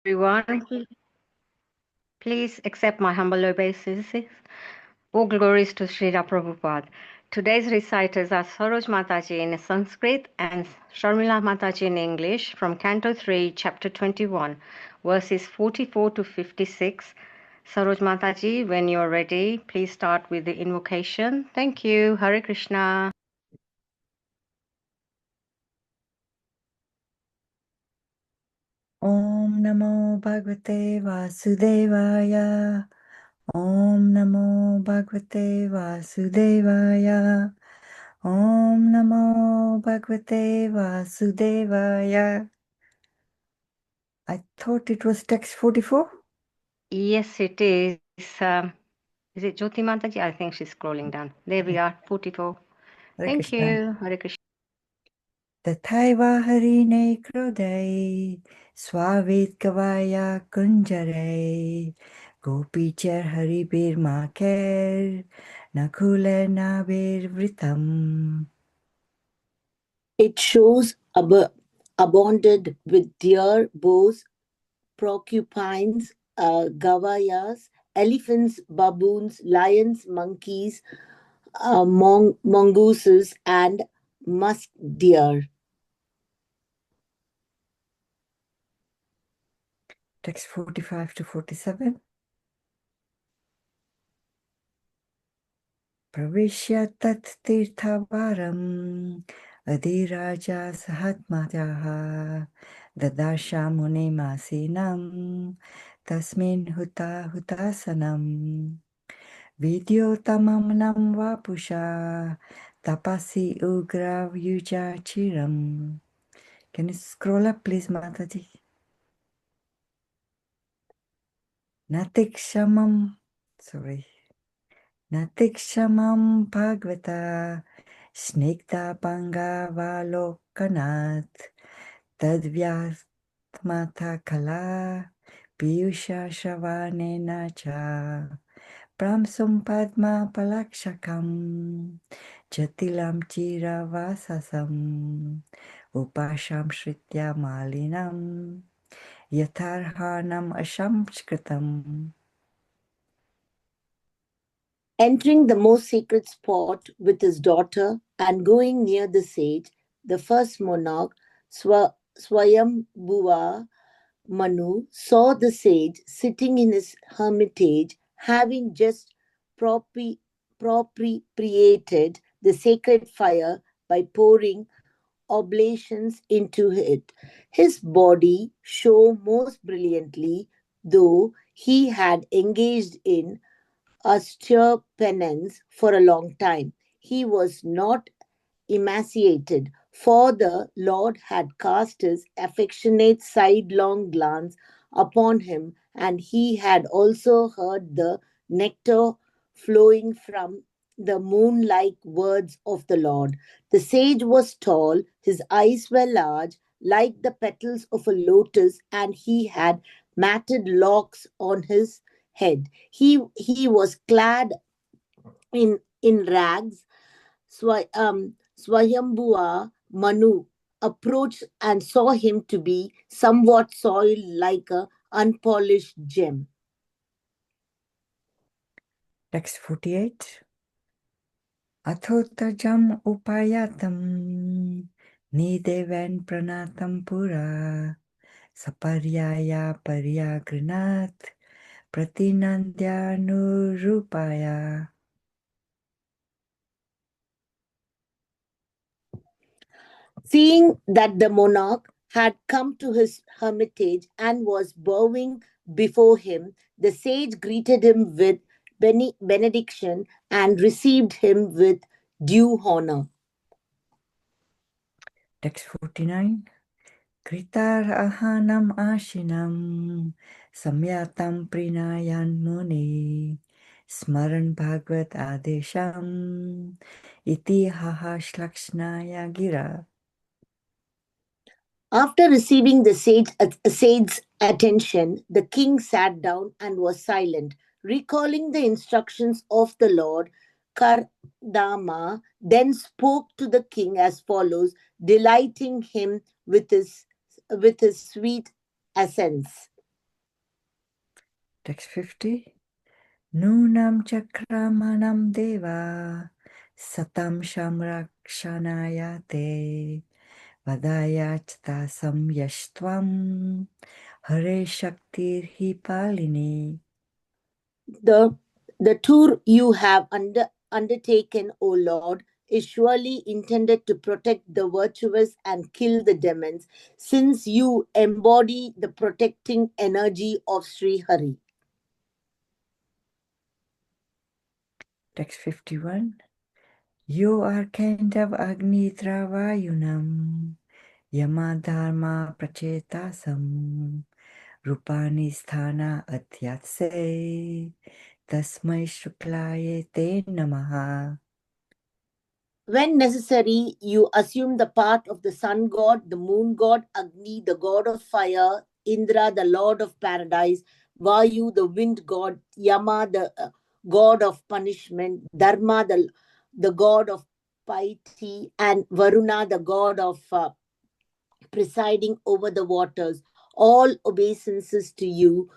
everyone. Please accept my humble obeisances. All glories to Srila Prabhupada. Today's reciters are Saroj Mataji in Sanskrit and Sharmila Mataji in English from Canto 3, Chapter 21, verses 44 to 56. Saroj Mataji, when you're ready, please start with the invocation. Thank you. Hare Krishna. Om Namo Bhagavate Vasudevaya. Om Namo Bhagavate Vasudevaya. Om Namo Bhagavate Vasudevaya. I thought it was text 44. Yes, it is. Is it Jyoti Mataji? I think she's scrolling down. There we are, 44. Hare Thank Krishna. you. Hare Krishna. Tathaiva harine krodai Swavit kavaya kunjare Gopichar haribir maker Nakule nabir vritam. It shows abundant with deer, boars, porcupines, gavayas, elephants, baboons, lions, monkeys, mongooses, and musk deer. Text 45 to 47. Pravishya tat tirthavaram Adhiraja sahatmajaha Dadasha mune masinam Tasmin huta hutasanam Vidyotamam nam vapusha Tapasi ugra vyuja chiram. Can you scroll up please, Mataji? Natikshamam, sorry. Natikshamam bhagavata snigdha bangavalokanat tadvyatmata kala piyusha shravanena cha pramsum padma palakshakam jatilam chiravasasam upasham shritya malinam yatharhanam ashamskritam. Entering the most sacred spot with his daughter and going near the sage, the first monarch, Swayambhuva Manu, saw the sage sitting in his hermitage, having just propitiated the sacred fire by pouring oblations into it. His body shone most brilliantly, though he had engaged in austere penance for a long time. He was not emaciated, for the Lord had cast his affectionate sidelong glance upon him, and he had also heard the nectar flowing from the moon-like words of the Lord. The sage was tall, his eyes were large, like the petals of a lotus, and he had matted locks on his head. He was clad in rags. Swayambhuva Manu approached and saw him to be somewhat soiled like a unpolished gem. Text 48. Athotajam upayatam nidevan pranatam pura saparyaya paryagrinat pratinandya nurupaya. Seeing that the monarch had come to his hermitage and was bowing before him, the sage greeted him with benediction and received him with due honor. Text 49. Kritar ahanam ashinam samyatam prinayan muni smaran bhagvat adesham iti haha shlakshnaya gira. After receiving the sage's attention, the king sat down and was silent. Recalling the instructions of the Lord, Kardama then spoke to the king as follows, delighting him with his sweet accents. Text 50. Nunam chakramanam deva satam shamrakshanayate vadaya chtasam yashtvam hare shaktir hi palini. The tour you have undertaken, O Lord, is surely intended to protect the virtuous and kill the demons, since you embody the protecting energy of Sri Hari. Text 51. You are kind of Agni Travayunam Yamadharma Prachetasam Rupani Sthana Adhyatse Tasmai Shuklaye Te Namaha. When necessary, you assume the part of the sun god, the moon god, Agni, the god of fire, Indra, the lord of paradise, Vayu, the wind god, Yama, the god of punishment, Dharma, the god of piety, and Varuna, the god of presiding over the waters. All obeisances to you,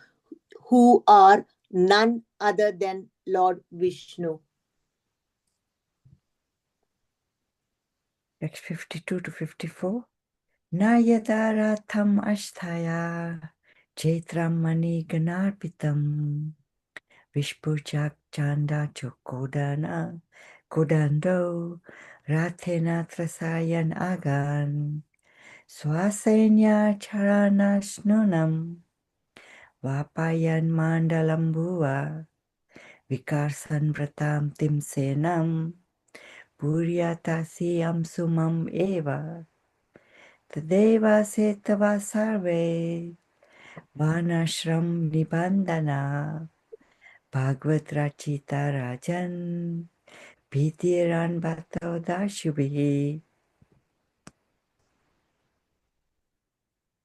who are none other than Lord Vishnu. Text 52 to 54. Nayadaratham Ashtaya Chaitram Mani Ganarpitam Vishpuchak Chanda Chokodana Kodando Rathena Trasayan Agan Swasenya Charanasnunam Vapayan Mandalambua Vikarsan Vratam Timsenam Puryatasi Sumam Eva Tadeva Setava Sarve Vanashram Nibandana Bhagavad Rachita Rajan Pitiran Bhato Dashubhi.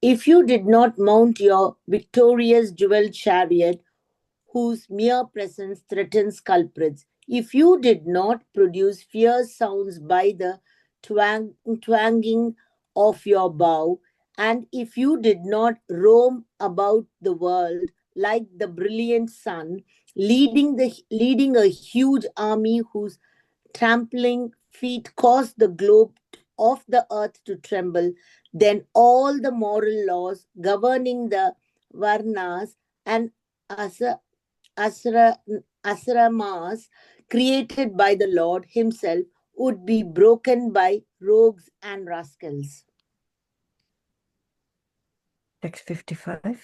If you did not mount your victorious jeweled chariot, whose mere presence threatens culprits, if you did not produce fierce sounds by the twanging of your bow, and if you did not roam about the world like the brilliant sun, leading a huge army whose trampling feet cause the globe of the earth to tremble, then all the moral laws governing the Varnas and Asa, Asra, Asramas created by the Lord Himself would be broken by rogues and rascals. Text 55.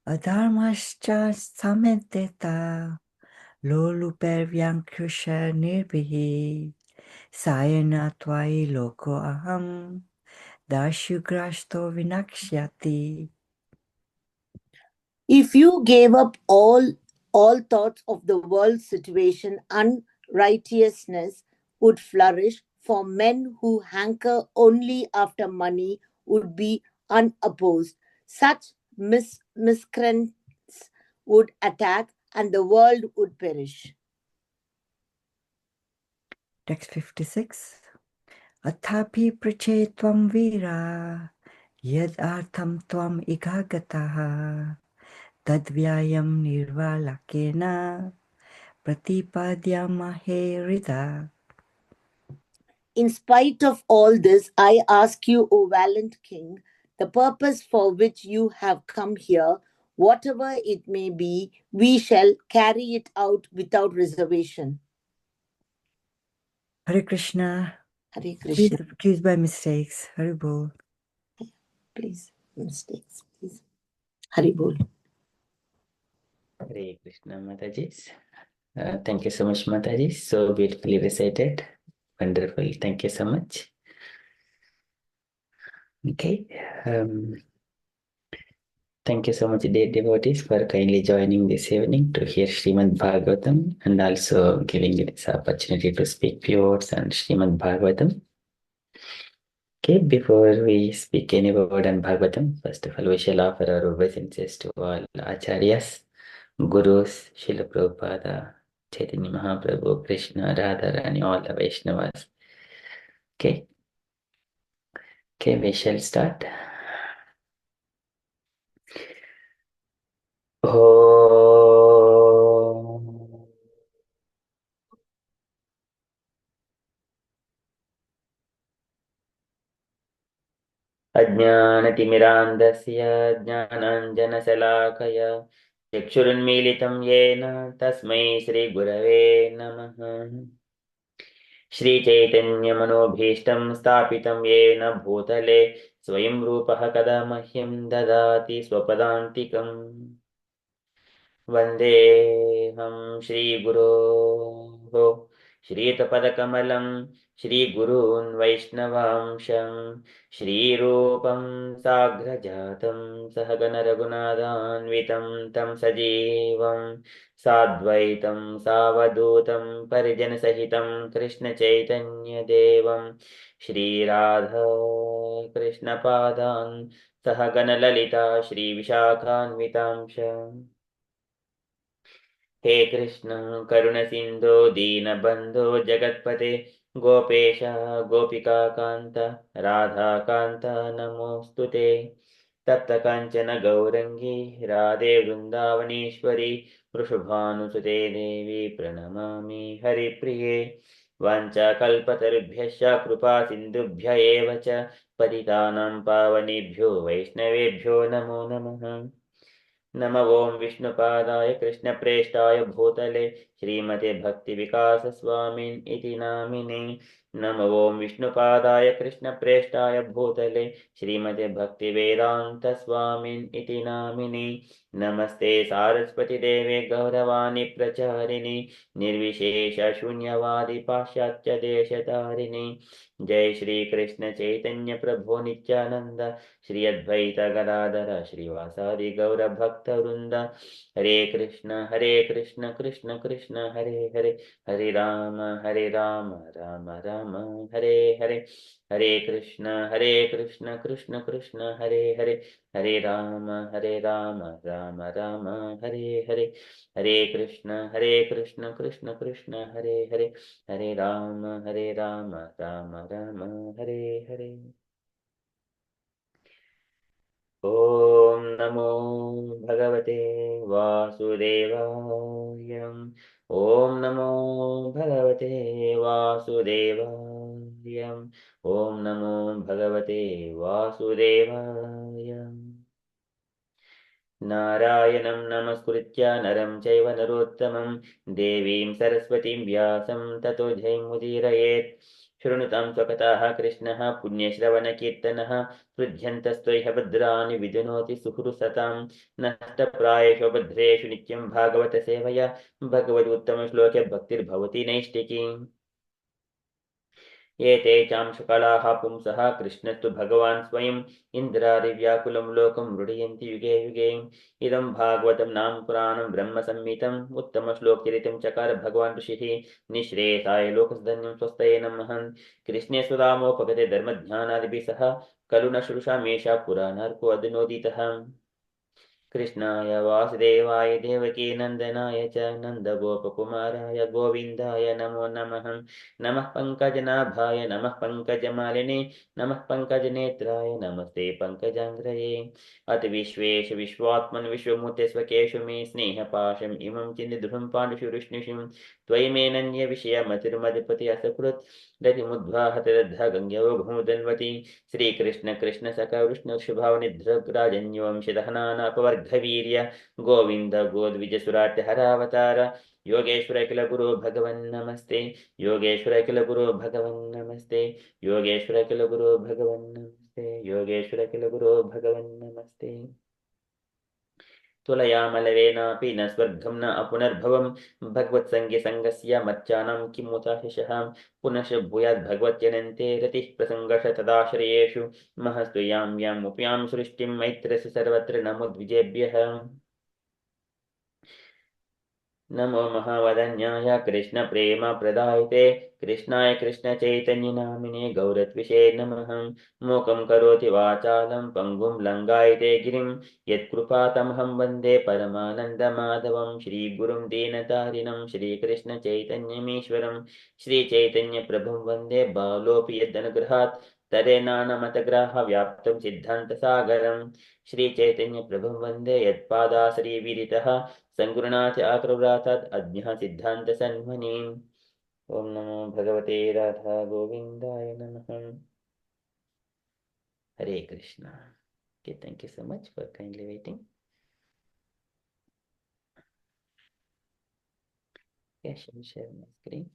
Adharmascha sameteta loluper vyankusha nirbihi sayana twai loko aham dashugrasto vinakshyati. If you gave up all thoughts of the world situation, unrighteousness would flourish, for men who hanker only after money would be unopposed. Such miscreants would attack and the world would perish. Text 56. Athapi prachetvam vira yad artham tvam igagataha tadvyayam nirvalakena pratipadyamahe rita. In spite of all this, I ask you, O valiant king, the purpose for which you have come here, whatever it may be, we shall carry it out without reservation. Hare Krishna. Hare Krishna. Excuse by mistakes. Hare Bol. Please, mistakes, please. Hare Bol. Hare Krishna Mataji. Thank you so much, Mataji. So beautifully recited. Wonderful. Thank you so much. Okay. Thank you so much, dear devotees, for kindly joining this evening to hear Srimad Bhagavatam and also giving me this opportunity to speak few words on Srimad Bhagavatam. Okay, before we speak any word on Bhagavatam, first of all, we shall offer our obeisances to all Acharyas, Gurus, Srila Prabhupada, Chaitanya Mahaprabhu, Krishna, Radharani, all the Vaishnavas. Okay. Okay, we shall start. Oh. अज्ञानतिमिरान्धस्य ज्ञानाञ्जनशलाकया चक्षुरुन्मीलितं येन तस्मै श्रीगुरवे नमः। श्रीचैतन्यमनोभीष्टं स्थापितं येन भूतले स्वयं रूपः कदा मह्यं ददाति स्वपदान्तिकम्। वन्देऽहं श्रीगुरोः श्रीयुतपदकमलं श्रीगुरून् वैष्णवांशं श्रीरूपं साग्रजातं सहगणरघुनाथान्वितं तं सजीवं साद्वैतं सावधूतं परिजनसहितं कृष्णचैतन्यदेवं श्रीराधा कृष्णपादान् सहगणललिता श्रीविशाखान्वितांश। हे कृष्ण करुणसिन्धो दीनबन्धो जगत्पते गोपेश गोपिकान्त राधाकान्त नमोऽस्तु ते। तप्तकाञ्चन गौरङ्गी राधे वृन्दावनेश्वरी वृषभानुसुते देवी प्रणमामि हरिप्रिये। वाञ्छाकल्पतरुभ्यश्च कृपासिन्धुभ्य एव च पतितानां पावनेभ्यो वैष्णवेभ्यो नमो नमः। नमो ॐ विष्णुपादाय कृष्णप्रेष्ठाय भूतले श्रीमते भक्तिविकासस्वामिन् इति नामिने। नमो ॐ विष्णुपादाय कृष्णप्रेष्ठाय भूतले श्रीमते भक्तिवेदान्तस्वामिन् इति नामिने। नमस्ते सारस्वतीदेवे गौरवाणी प्रचारिणे निर्विशेषशून्यवादी पाश्चात्यदेशतारिणे। जय श्री कृष्ण चैतन्य प्रभु नित्यानंद श्री अद्वैत गदाधर श्रीवासादि गौर भक्त वृंद। हरे कृष्ण कृष्ण कृष्ण हरे हरे हरे राम राम राम हरे हरे। हरे कृष्ण कृष्ण कृष्ण हरे हरे हरे राम राम राम हरे हरे। हरे कृष्ण कृष्ण कृष्ण हरे हरे हरे राम राम राम हरे हरे। ॐ नमो भगवते वासुदेवाय। ॐ नमो भगवते वासुदेवाय। ॐ नमो भगवते वासुदेवाय। नारायणं नमस्कृत्य नरं चैव नरोत्तमं देवीं सरस्वतीं व्यासं ततो जयमुदीरयेत्। शृणुतां स्वकथाः कृष्णः पुण्यश्रवणकीर्तनः हृद्यन्तस्त्वय्ह भद्राणि विदुनोति सुहृसतां नष्टप्रायेषु भद्रेषु नित्यं भागवत सेवया भगवदुत्तमश्लोके भक्तिर्भवति नैष्टिकी। एते चां शुकलाः पुंसः कृष्णस्तु भगवान् स्वयं इन्द्रादिव्याकुलं लोकं मृडयन्ति युगे युगे। इदं भागवतं नाम पुराणं ब्रह्मसंहितम् उत्तमश्लोकचरितं चकार भगवान् ऋषिः निःश्रेयसाय लोकसधन्यं स्वस्तये नमः। कृष्णे सुरामोपगते धर्मज्ञानादिभिः सह खलु न श्रुषामेषा पुराणार्को अधुनोदितः। कृष्णाय वासुदेवाय देवकी नन्दनाय च नन्दगोपकुमाराय गोविन्दाय नमो नमः। नमः पङ्कजनाभाय नमः पङ्कजमालिने नमः पङ्कजनेत्राय नमस्ते पङ्कजाङ्घ्रये। अथ विश्वेश विश्वात्मन् विश्वमूर्ते स्वकेषु मे स्नेहपाशम् इमं चिन्तिदृढं पाण्डुषु वृष्णिषु त्वयि मेनन्य विषयमतिर्मधिपति असकृत् रतिमुद्वाहत दद्धा गङ्ग्यवो घुमुदन्वती। श्रीकृष्ण कृष्ण सखा विष्णु शुभावनिधृग्राजन्यवंशदहनानापवर्गवीर्य गोविन्द गोद्विजसुराट्यहरावतार योगेश्वर किल गुरो भगवन् नमस्ते। योगेश्वर किल गुरो भगवन् नमस्ते। योगेश्वर किल गुरो भगवन् नमस्ते। योगेश्वर किल गुरो भगवन् नमस्ते। तुलयामलवेनापि न स्वर्गं न अपुनर्भवं भगवत्सङ्गसङ्गस्य मच्चानं किमुताशशः। पुनश्च भूयात् भगवत्यनन्ते रतिः प्रसङ्गश तदाश्रयेषु महस्तु यां यामुपयां सृष्टिं मैत्रस्य सर्वत्र नमोद्विजेभ्यः। नमो महावदन्याय कृष्णप्रेमप्रदायते कृष्णाय कृष्णचैतन्यनामिने गौरत्विषे नमः। मूकं करोति वाचालं पङ्गुं लङ्घयते गिरिं यत्कृपातमहं वन्दे परमानन्दमाधवं श्रीगुरुं दीनतारिणं श्रीकृष्णचैतन्यमीश्वरं श्रीचैतन्यप्रभुं वन्दे बालोऽपि यदनुग्रहात् तरेणानमतग्राह व्याप्तं सिद्धान्तसागरं श्रीचैतन्यप्रभुं वन्दे यत्पादाश्रीविदितः सङ्गृह्णाच आकृव्रातात् अज्ञः सिद्धान्तसन्मनीम्। ॐ नमो भगवते राधा गोविन्दाय नमः। Hare Krishna. Okay, thank you so much for kindly waiting. Okay, I shall share my screen.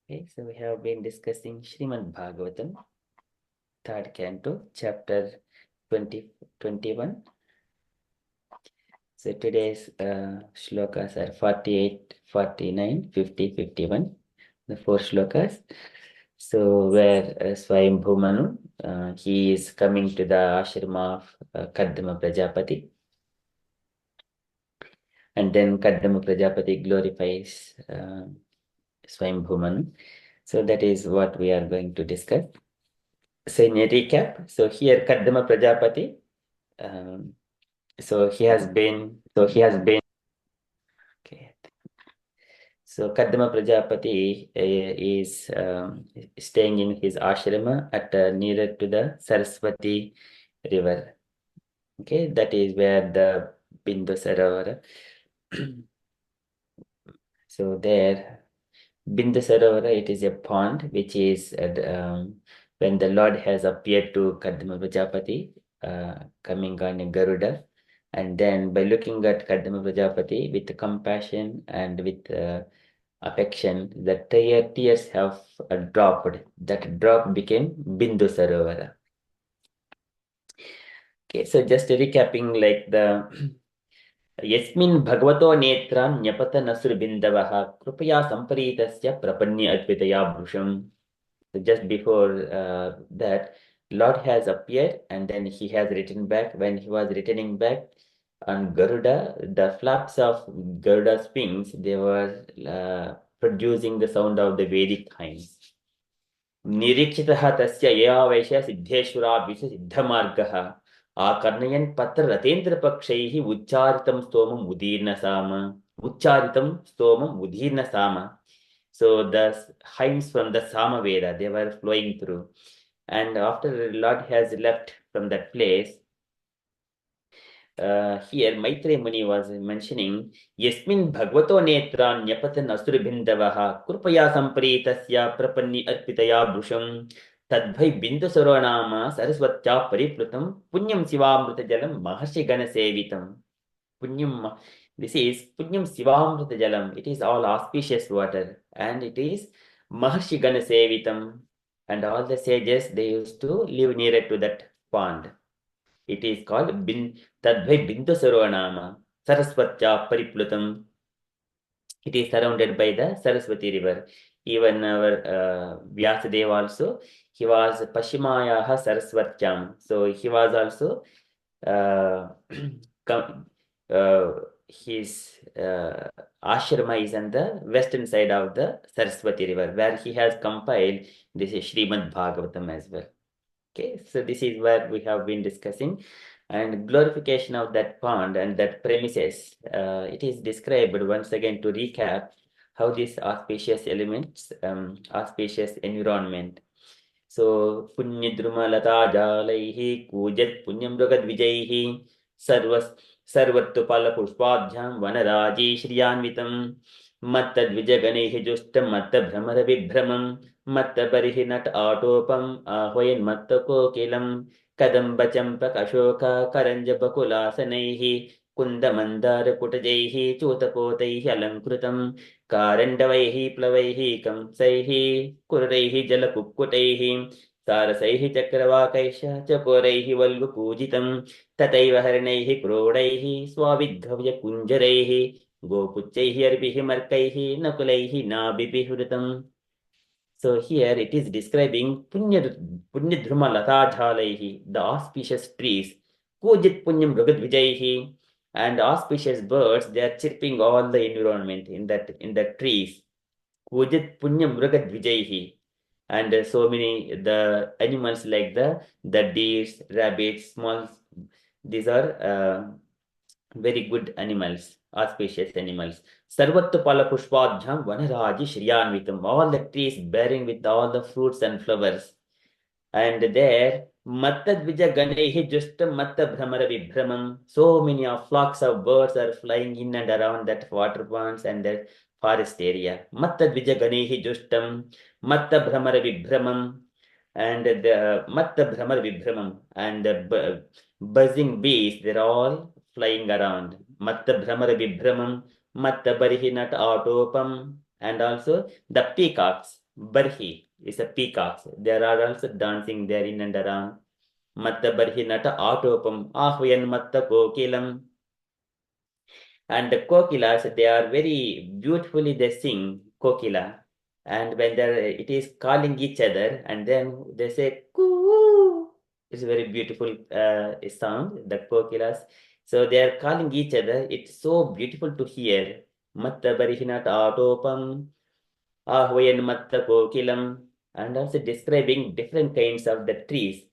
Okay, so we have been discussing Srimad Bhagavatam, third canto, chapter 21. So today's shlokas are 48, 49, 50, 51. The four shlokas. So where Swayambhu Manu, he is coming to the ashrama of Kaddama Prajapati. And then Kaddama Prajapati glorifies Swayambhu Manu. So that is what we are going to discuss. So in a recap, so here Kaddama Prajapati, he has been, okay. So Kaddama Prajapati is staying in his ashrama at nearer to the Saraswati river. Okay, that is where the Bindu Sarovara. So there, Bindu Sarovara, it is a pond which is when the Lord has appeared to Kaddama Prajapati, coming on a Garuda, and then by looking at Kaddama Prajapati with compassion and with affection, the tears have dropped. That drop became Bindu Sarovara. Okay, so just recapping like the Yasmin Bhagavato Netran Nyapata Nasur Bindavaha Krupaya Samparitasya Prapanya Advitaya Bhusham. So just before that, Lord has appeared and then he has written back. When he was returning back on Garuda, the flaps of Garuda's wings, they were producing the sound of the Vedic hymns. निरीक्षितः तस्य यया वैश्य सिद्धेश्वरा विषसिद्धमार्गः आकर्णयन् पत्र रतेन्द्रपक्षैः उच्चारितं स्तोमम् उदीर्णसाम. So the hymns from the Samaveda, they were flowing through. And after the Lord has left from that place, here Maitreya Muni was mentioning, Yasmin Bhagavato Netran Nyapatan Asurabhindavaha Kurpaya Sampritasya Prapanni Arpitaya Bhusham Tadbhai Bindu Saronama Saraswatya Pariplutam Punyam Sivamrita Jalam Maharshi Gana Sevitam. Punyam, this is Punyam Sivamrita Jalam. It is all auspicious water and it is Maharshi Gana Sevitam. And all the sages, they used to live nearer to that pond. It is called Tadbhai Bindu Saronama Saraswatya Pariplutam. It is surrounded by the Saraswati river. Even our Vyasadeva also, he was Pashimayaha Saraswatyam. So he was also his ashrama is on the western side of the Saraswati river, where he has compiled this Srimad Bhagavatam as well. Okay, so this is where we have been discussing, and glorification of that pond and that premises. It is described once again to recap how these auspicious elements, auspicious environment. So Punyadruma Lata Jalaihi Kujat Punyam Ragad Vijaihi Sarvatupala Pushpadhyam Vanaraji Shriyanvitam Matta Dvijaganehi Justam Matta Brahmara Vibhramam Matta Barihi Nat Atopam Ahoyan Matta Kokilam Kadamba Champak Ashoka Karanja Bakulasanaihi Kundamandara Kutajaihi Chutapotaihi Alankrutam कारण्डवैः प्लवैः कंसैः कुरैः जलकुक्कुटैः सारसैः चक्रवाकैश्च चकोरैः वल्गुपूजितं तथैव हरणैः क्रोडैः स्वाविद्भव्यकुञ्जरैः गोकुच्चैः अर्भिः मर्कैः नकुलैः नाभिभिहृतम्. So here it is describing Punyadhruma Latadhalaihi, the auspicious trees, Kujit Punyam Rugadvijaihi, and auspicious birds, they are chirping all the environment in that trees. Kujit Punyam Rugadvijaihi, and so many the animals like the deers, rabbits, small, these are very good animals, auspicious animals. Sarvatupala Pushpadhyam Vanaraji Shriyanvitam, all the trees bearing with all the fruits and flowers. And there Mattadvija Ganehi Justam Matta Brahmara Vibhramam. So many of flocks of birds are flying in and around that water ponds and that forest area. Mattadvija Ganehi Justam Matta Brahmara Vibhramam. And the Matta Brahmara Vibhramam and the buzzing bees, they're all flying around. Matta Brahmara Vibhramam, Matta Barihinat Autopam, and also the peacocks. Barhi is a peacocks. There are also dancing there in and around. Matta Barhinata Autopam, Ahvayan Matta Kokilam. And the kokilas, they are very beautifully they sing kokila. And when it is calling each other, and then they say coo. It's a very beautiful sound, the kokilas. So they are calling each other. It's so beautiful to hear. Matta Barihinata Autopam. Ahvayan Matta Kokilam, and also describing different kinds of the trees.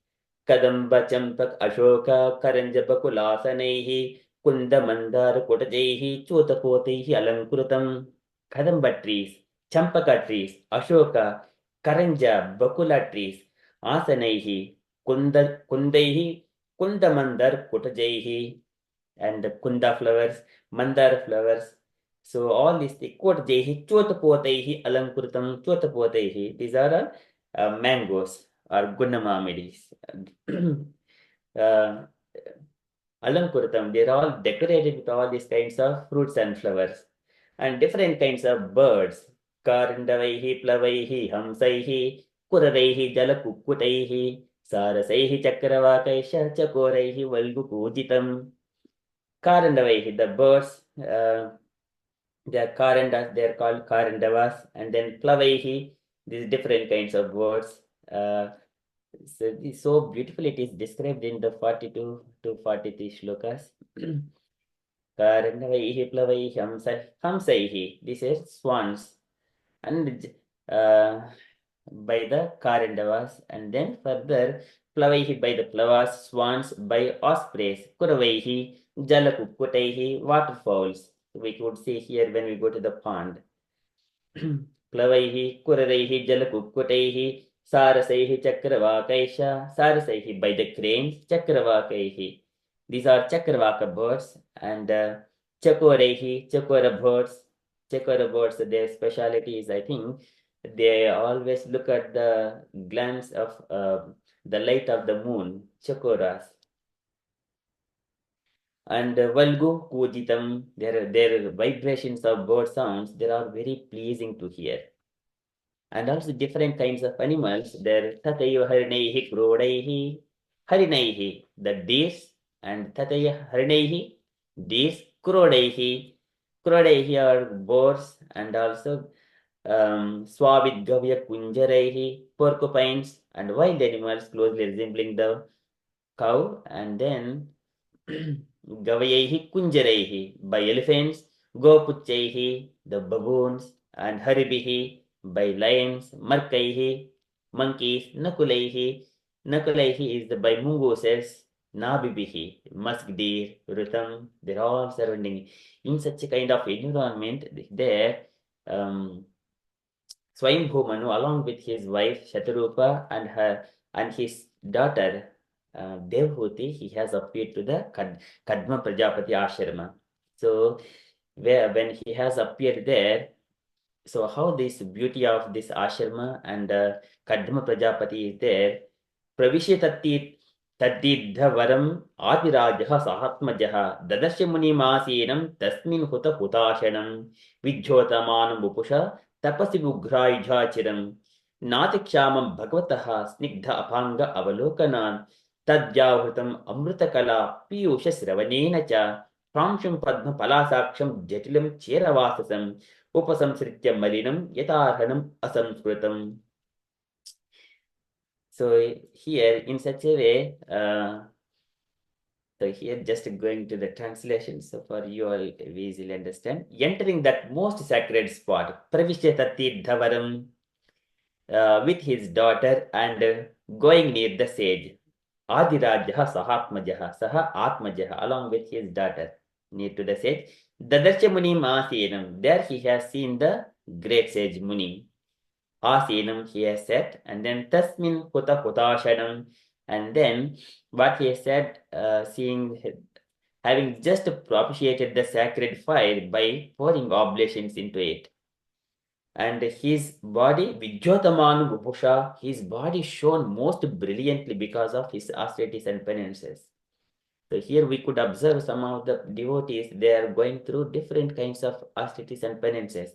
Kadamba Champak Ashoka Karanja Bakulasanaihi Kunda Mandar Kotajaihi Chotapotaihi Alankuratam. Kadamba trees, Champaka trees, Ashoka, Karanja, Bakula trees, Asanaihi, Kundaihi, Kundamandar Kotajaihi, and the Kunda flowers, Mandar flowers. So all these Kotjaihi, Chotapotaihi, Alankuratam, Chotapotaihi, these are mangoes or Gunnamamidis. uh, Alankuratam, they're all decorated with all these kinds of fruits and flowers. And different kinds of birds. Karandavaihi, Plavaihi, Hamsaihi, Kuraraihi, Jalakukutaihi, Sarasaihi, Chakravakaisha, Chakoraihi, Valgupujitam. Karandavaihi, the birds, they are karandas, they are called karandavas, and then plavaihi, these different kinds of birds. So beautiful it is described in the 42 to 43 shlokas. Karandavaihi, plavaihi, hamsaihi, these are swans, and by the karandavas, and then further plavaihi by the plavas, swans by ospreys, kuravaihi, jalakukutaihi, waterfowls. We could see here when we go to the pond. Plavaihi, kuraraihi, jalakukutaihi, sarasaihi, chakravakaisha, sarasaihi by the cranes, chakravakaihi. These are chakravaka birds, and chakoraihi, chakora birds. Chakora birds, their speciality is, I think, they always look at the glance of the light of the moon, chakoras. And Valgu Kujitam, their vibrations of bird sounds, they are very pleasing to hear. And also different kinds of animals, there Tataya Harinaihi Krodaihi, Harinaihi, the deers, and Tataya Harinaihi, deers, Krodaihi. Krodaihi are birds, and also Swavidgavya Kunjaraihi, porcupines, and wild animals closely resembling the cow, and then Gavayahi Kunjaraihi by elephants, Gopuchaihi, the baboons, and Haribihi by lions, Markaihi, monkeys, Nakulaihi. Nakulaihi is the by mongooses, Nabibihi, musk deer, Rutam, they're all surrounding. In such a kind of environment, there, Swayambhumanu, along with his wife Shatarupa and his daughter Devhuti, he has appeared to the Kadma Prajapati Ashrama. So when he has appeared there, so how this beauty of this ashrama and Kadma Prajapati is there, Pravishyatati Tadidhavaram Adirajaha Sahatmajaha Dadasya Munimasinam Tasmin Huta Hutashanam Vijhotamanam Upusha Tapasi Ugraijachiram Natiksham Bhagavataha Snigdha Apanga Avalokanan Tadjavrutam Amrutakala Piyusha Sravanena cha Pramsham Padma Palasaksham Jatilam Cheravasasam Upasamsritya Malinam Yatarhanam Asamskritam. So here in such a way, so here just going to the translation, so for you all easily understand. Entering that most sacred spot, Pravishyatati Dhavaram, with his daughter and going near the sage, Adirajaha Sahatmajaha, Saha Atmajaha, along with his daughter, near to the sage. Dadarcha Muni Masinam, there he has seen the great sage Muni. Asinam he has sat, and then Tasmin Huta Hutashanam, And then what he said, having just propitiated the sacred fire by pouring oblations into it. And his body, Vijyotamanu Vupusha, his body shone most brilliantly because of his austerities and penances. So here we could observe some of the devotees, they are going through different kinds of austerities and penances.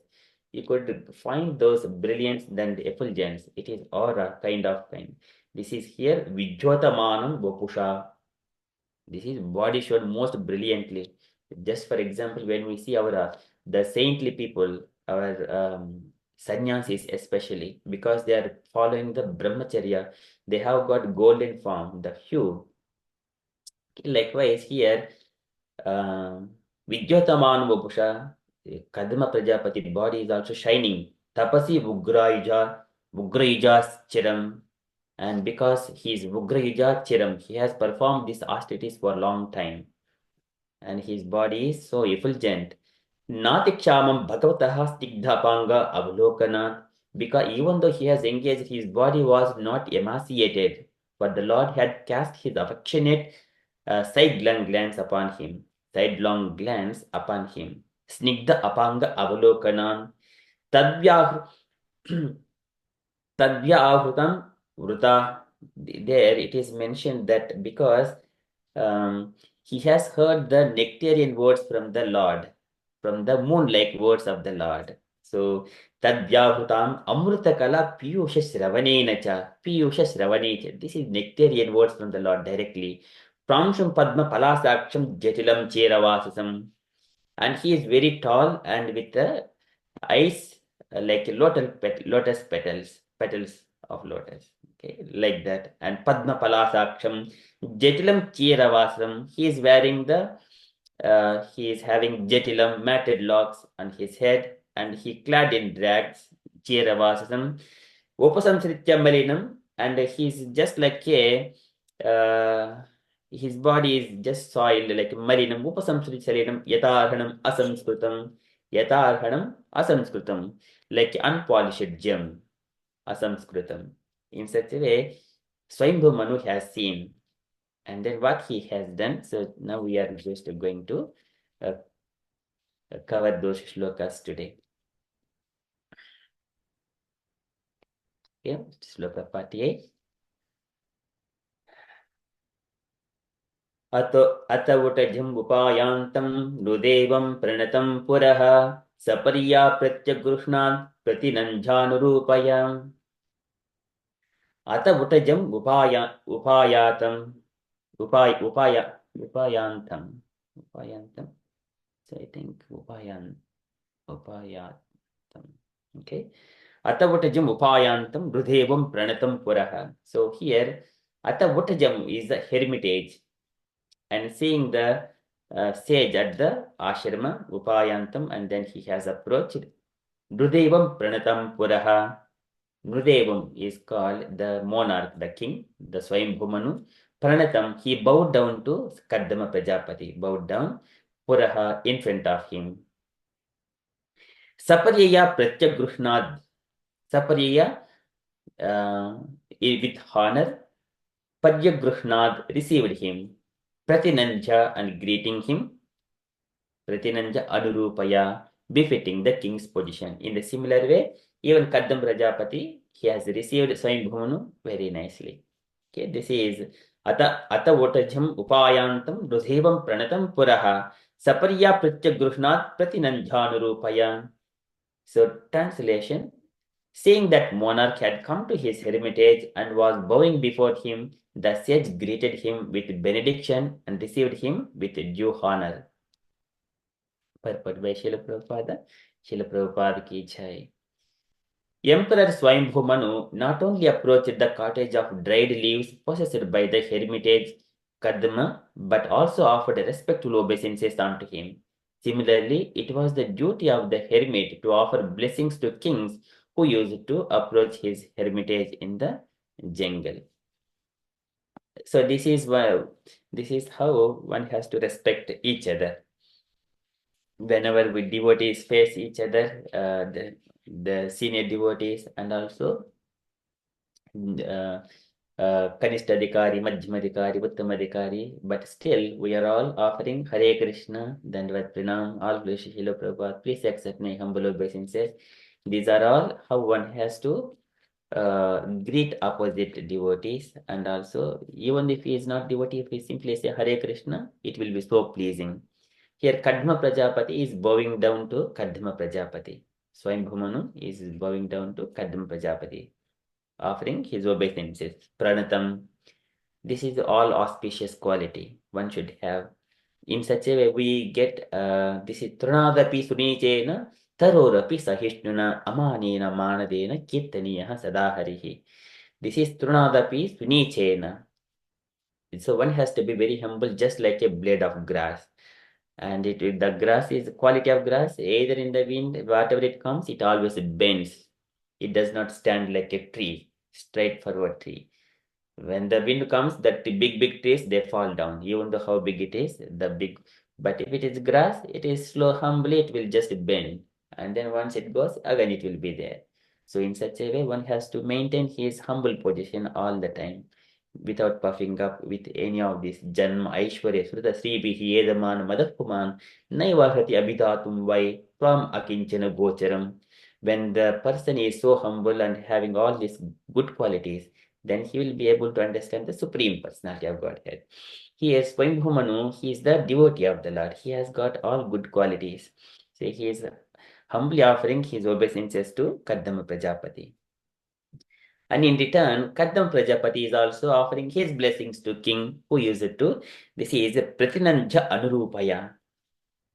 You could find those brilliance and effulgence. It is aura kind of kind. This is here Vijyotamanam Vupusha. This is body shone most brilliantly. Just for example, when we see our the saintly people, our sannyasis especially, because they are following the brahmacharya, they have got golden form, the hue. Likewise here, Vijyotaman Vupusha, Kadma Prajapati body is also shining. Tapasi Vugrayuja Chiram. And because he is Vugrayuja Chiram, he has performed these austerities for a long time. And his body is so effulgent. Natiksham Bhagavataha Stigdhapanga Avlokanat. Because even though he has engaged, his body was not emaciated, but the Lord had cast his affectionate sidelong glance upon him. Sidelong glance upon him. Snigdha Apanga Avlokanan. Tadvyah Tadvyahrutam Vruta. There it is mentioned that because he has heard the nectarian words from the Lord, from the moon-like words of the Lord. So, Tadvyahrutam Amrutakala Piyusha Shravanena cha. Piyusha Shravane. This is nectarian words from the Lord directly. Pramsham Padma Palasaksham Jatilam Cheravasasam. And he is very tall and with the eyes like lotus petals of lotus. Okay, like that. And Padma Palasaksham Jatilam Cheravasam. He is wearing he is having Jatilam matted locks on his head, and he clad in rags, Cheravasam, Upasamsritya Malinam, and he is just like his body is just soiled like Malinam, Upasamsritya Yatarhanam Asamskrutam, like unpolished gem, Asamskrutam. In such a way, Swayambhu Manu has seen. And then what he has done, so now we are just going to cover those shlokas today. Okay, shloka 48. अत उटजम्बुपायान्तं नृदेवं प्रणतं पुरः सपर्या प्रत्यगृह्णान् प्रतिनञ्जानुरूपया अत उटजम् उपायान्तम् so I think upayantam. Okay. Atavuttajam upayantam rudevam pranatam puraha. So here, Atavuttajam is the hermitage. And seeing the sage at the ashrama, upayantam, and then he has approached. Rudevam pranatam puraha. Rudevam is called the monarch, the king, the Swayambhumanu. Pranatam, he bowed down to Kaddama Prajapati, bowed down, puraha, in front of him. Saparyaya Pratyagruhnad. Saparyaya with honor. Padyagruhnad received him. Pratinanja and greeting him. Pratinanja Anurupaya, befitting the king's position. In the similar way, even Kaddam Prajapati, he has received Swayambhumanu very nicely. Okay, this is Ata Votajam Upayantam Rudevam Pranatam Puraha Saparya Pratyagruhnat Pratinanjanurupaya. So, translation, seeing that monarch had come to his hermitage and was bowing before him, the sage greeted him with benediction and received him with due honor. Purport by Srila Prabhupada. Srila Prabhupada ki jai. Emperor Swayambhu Manu not only approached the cottage of dried leaves possessed by the hermitage Kadma, but also offered respectful obeisances unto him. Similarly, it was the duty of the hermit to offer blessings to kings who used to approach his hermitage in the jungle. So this is how one has to respect each other. Whenever we devotees face each other, the senior devotees and also Kanishtadikari, Madhyamadikari, Uttamadikari, but still we are all offering Hare Krishna, Dandavat Pranam, all glory to Srila Prabhupada. Please accept my humble obeisances. These are all how one has to greet opposite devotees, and also even if he is not devotee, if he simply say Hare Krishna, it will be so pleasing. Here Kadma Prajapati is bowing down to Kadma Prajapati. Swayambhumanu is bowing down to Kadma Prajapati, offering his obeisances. Pranatam. This is all auspicious quality one should have. In such a way, we get this is Trunadapi Sunichena Tarorapi Sahishnuna Amanena Manadena Kirtaniya Sadaharihi. This is Trunadapi Sunichena. So one has to be very humble, just like a blade of grass. And the grass is quality of grass, either in the wind, whatever it comes, it always bends. It does not stand like a tree, straightforward tree. When the wind comes, that the big trees, they fall down, even though how big it is, but if it is grass, it is slow, humbly, it will just bend. And then once it goes, again it will be there. So in such a way, one has to maintain his humble position all the time, without puffing up with any of this Janma Aishwarya Sruta Sribihi Edaman Madapuman Naivahati Abhidatum Vai Tvam Akinchana Gocharam. When the person is so humble and having all these good qualities, then he will be able to understand the Supreme Personality of Godhead. He is Swayambhumanu, he is the devotee of the Lord. He has got all good qualities. So he is humbly offering his obeisances to Kaddama Prajapati. And in return, Kaddam Prajapati is also offering his blessings to king who used to. This is Pratinanja Anurupaya.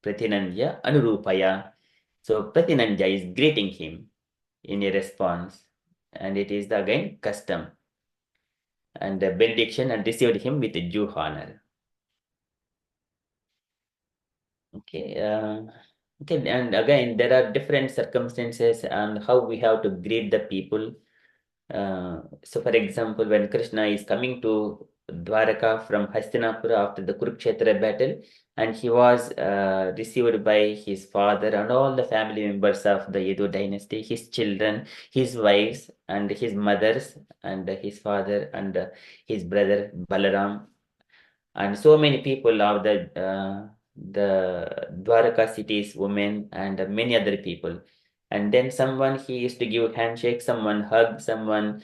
Pratinanja Anurupaya. So Pratinanja is greeting him in a response. And it is again custom. And the benediction and received him with due honor. Okay. Okay. And again, there are different circumstances and how we have to greet the people. So for example, when Krishna is coming to Dwaraka from Hastinapura after the Kurukshetra battle, and he was received by his father and all the family members of the Yadu dynasty, his children, his wives, and his mothers, and his father, and his brother Balaram, and so many people of the Dwaraka city's women and many other people. And then someone he used to give handshake, someone hug, someone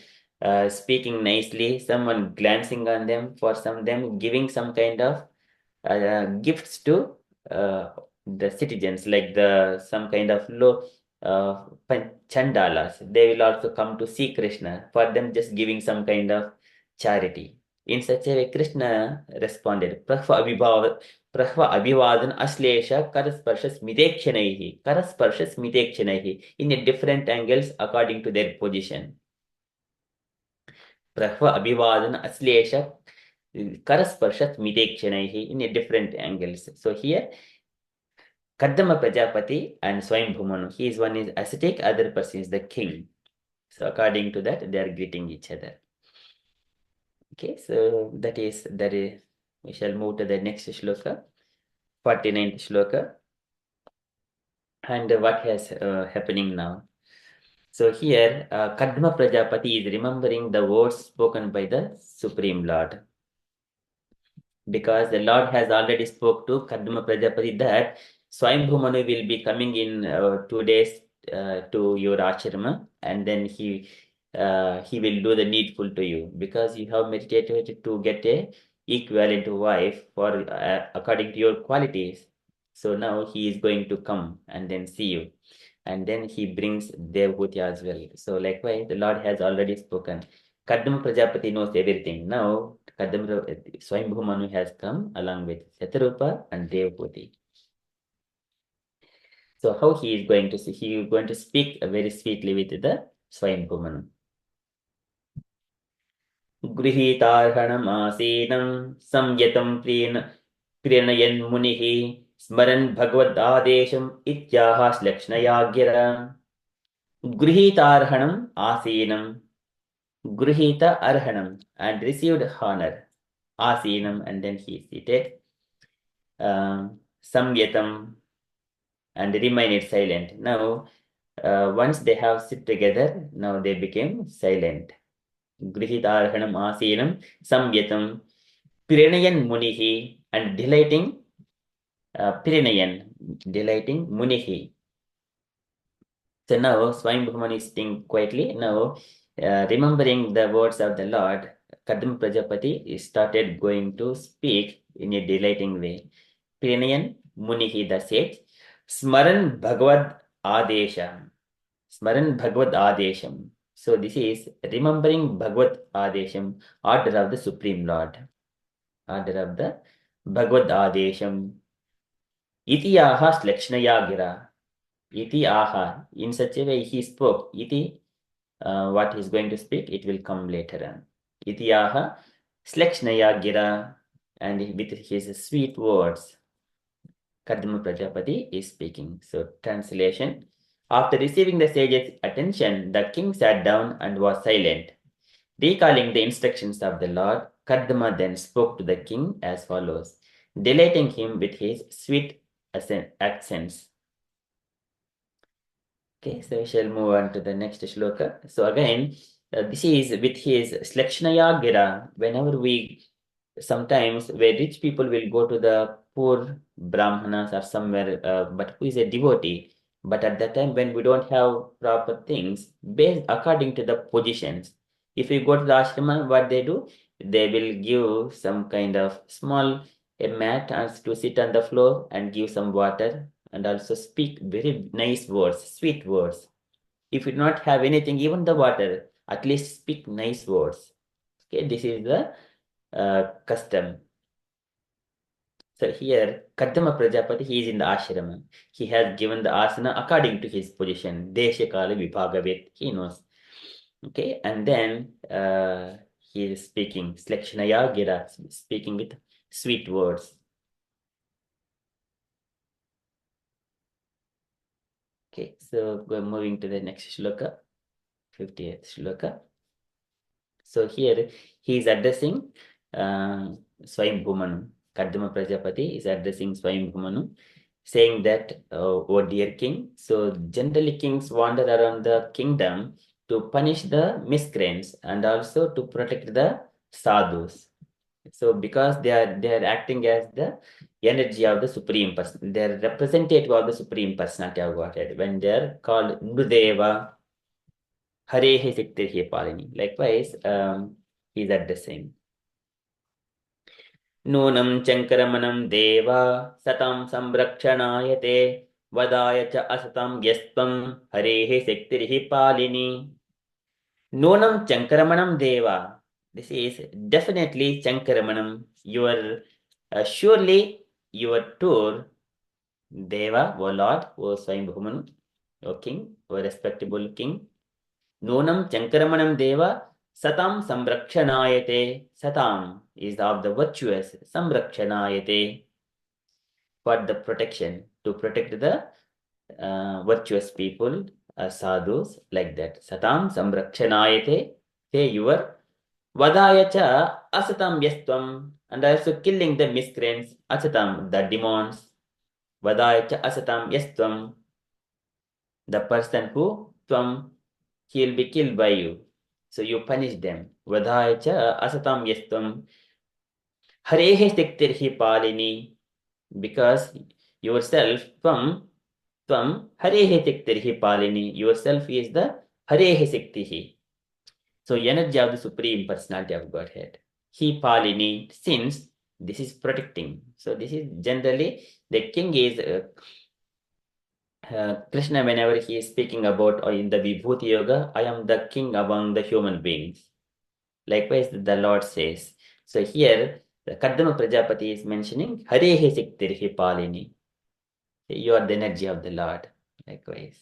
speaking nicely, someone glancing on them, for some them giving some kind of gifts to uh, the citizens, like some kind of low chandalas. They will also come to see Krishna, for them just giving some kind of charity. In such a way, Krishna responded, Prahva Abhivadan Aslesha Karasparsha Smitekshanahi, in a different angles according to their position. Prahva Abhivadan Aslesha Karasparsha Smitekshanahi, in a different angles. So here, Kaddama Prajapati and Swayambhumanu, he is one is ascetic, other person is the king. So according to that, they are greeting each other. Okay, so that is, we shall move to the next shloka, 49th shloka. And what has happening now? So here, Kadma Prajapati is remembering the words spoken by the Supreme Lord. Because the Lord has already spoke to Kadma Prajapati that Swayambhumanu will be coming in 2 days to your ashrama, and then he will do the needful to you, because you have meditated to get a equivalent wife for according to your qualities. So now he is going to come and then see you, and then he brings Devhuti as well. So likewise, the Lord has already spoken. Kadam Prajapati knows everything. Now Swayambhumanu has come along with Shatarupa and Devhuti. So how he is going to see? He is going to speak very sweetly with the Swayambhumanu. Grihitarhanam asenam samyatam priyanayan munihi smaran bhagavad adesham ityaha slakshnaya gira. Grihitarhanam asenam. Grihita arhanam, and received honor. Asenam, and then he is seated. Samyatam, and remained silent. Now, once they have sit together, now they became silent. Grihitarhanam Asinam Samyatam Piranayan Munihi and delighting delighting Munihi. So now Swami Bhuman is sitting quietly. Now remembering the words of the Lord, Kadam Prajapati started going to speak in a delighting way. Piranayan Munihi, the sage, Smaran Bhagavad Adesha. Smaran Bhagavad Adesham. So this is remembering Bhagavad Adesham, order of the Supreme Lord. Order of the Bhagavad Adesham. Iti aha slakshnaya gira. Iti aha. In such a way he spoke. Iti, what he is going to speak, it will come later on. Iti aha slakshnaya gira. And with his sweet words, Kadma Prajapati is speaking. So translation. After receiving the sage's attention, the king sat down and was silent. Recalling the instructions of the Lord, Kadma then spoke to the king as follows, delighting him with his sweet accents. Okay, so we shall move on to the next shloka. So again, this is with his Slakshnaya Gira. Whenever sometimes where rich people will go to the poor brahmanas or somewhere, but who is a devotee. But at that time when we don't have proper things, based according to the positions, if we go to the ashrama, what they do, they will give some kind of small a mat as to sit on the floor and give some water and also speak very nice words, sweet words. If you do not have anything, even the water, at least speak nice words. Okay, this is the custom. So here, Kadama Prajapati, he is in the ashrama. He has given the asana according to his position. Desha Kala Vibhagavet, he knows. Okay, and then he is speaking, Slakshanaya Gira, speaking with sweet words. Okay, so we're moving to the next shloka, 50th shloka. So here he is addressing Swayam Bhumanu. Kadama Prajapati is addressing Swayam Bhumanu, saying that, oh dear king, so generally kings wander around the kingdom to punish the miscreants and also to protect the sadhus. So because they are acting as the energy of the Supreme Person, they are representative of the Supreme Personality of Godhead. When they are called Nudeva, Harehe Siktirhe Palini. Likewise, he's addressing. Nunam Chankaramanam Deva Satam Sambrakshanayate Vadaya cha Asatam Yastvam Harehe Siktirhe Palini. Nunam Chankaramanam Deva. This is definitely Chankaramanam. Surely your tour, Deva, O Lord, O Swayambhumanu, O King, O respectable King. Nunam Chankaramanam Deva Satam Samrakshanayate. Satam is of the virtuous. Samrakshanayate, for the protection, to protect the virtuous people, sadhus, like that. Satam Samrakshanayate, say your Vadayacha Asatam Yastvam, and also killing the miscreants, Asatam, the demons. Vadayacha Asatam Yastvam, the person who Tvam, he will be killed by you. So you punish them. Vadhayacha asatam yastvam harehe siktirhi palini, because yourself tvam harehe siktirhi palini, yourself is the harehe siktihi. So energy of the Supreme Personality of Godhead. He palini, since this is protecting. So this is generally the king is Krishna, whenever he is speaking about in the Vibhuti Yoga, I am the king among the human beings. Likewise, the Lord says. So here, the Kadama Prajapati is mentioning Harehe Siktirhi Palini. You are the energy of the Lord. Likewise,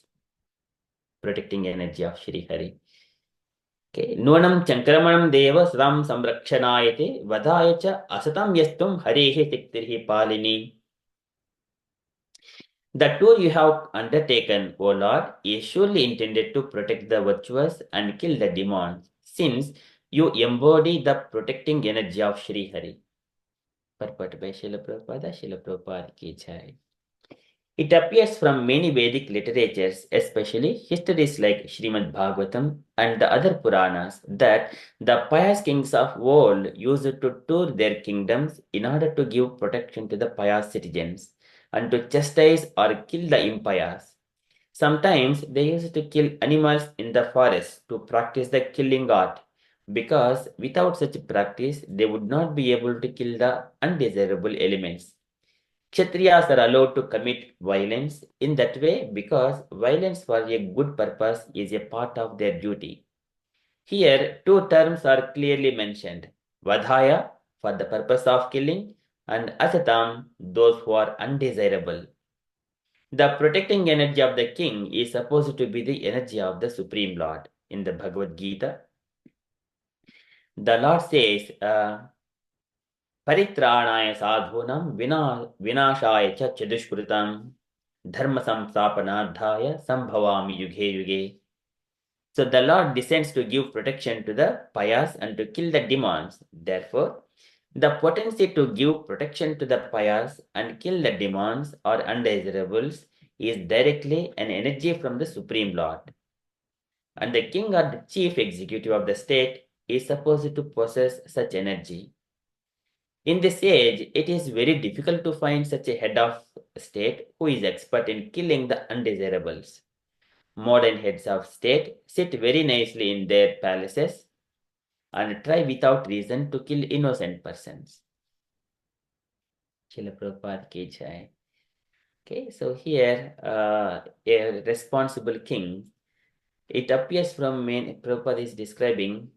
protecting energy of Shri Hari. Okay. Nunam Chankramanam Deva Sram Samrakshanayate Vadayacha Asatam Yastum Harehe Siktirhi Palini. The tour you have undertaken, O Lord, is surely intended to protect the virtuous and kill the demons, since you embody the protecting energy of Sri Hari. Purport by Srila Prabhupada, Srila Prabhupada ki jai. It appears from many Vedic literatures, especially histories like Srimad Bhagavatam and the other Puranas, that the pious kings of old used to tour their kingdoms in order to give protection to the pious citizens and to chastise or kill the impious. Sometimes they used to kill animals in the forest to practice the killing art, because without such practice they would not be able to kill the undesirable elements. Kshatriyas are allowed to commit violence in that way because violence for a good purpose is a part of their duty. Here, two terms are clearly mentioned: Vadhaya, for the purpose of killing, and Asatam, those who are undesirable. The protecting energy of the king is supposed to be the energy of the Supreme Lord. In the Bhagavad Gita, the Lord says, परित्राणाय साधूनां विनाशाय च दुष्कृतं धर्म संस्थापनार्थाय संभवामि युगे युगे. So the Lord descends to give protection to the pious and to kill the demons. Therefore, the potency to give protection to the pious and kill the demons or undesirables is directly an energy from the Supreme Lord. And the king or the chief executive of the state is supposed to possess such energy. In this age, it is very difficult to find such a head of state who is expert in killing the undesirables. Modern heads of state sit very nicely in their palaces and try without reason to kill innocent persons. Srila Prabhupada ki jai. Okay, so here a responsible king, it appears from Prabhupada is describing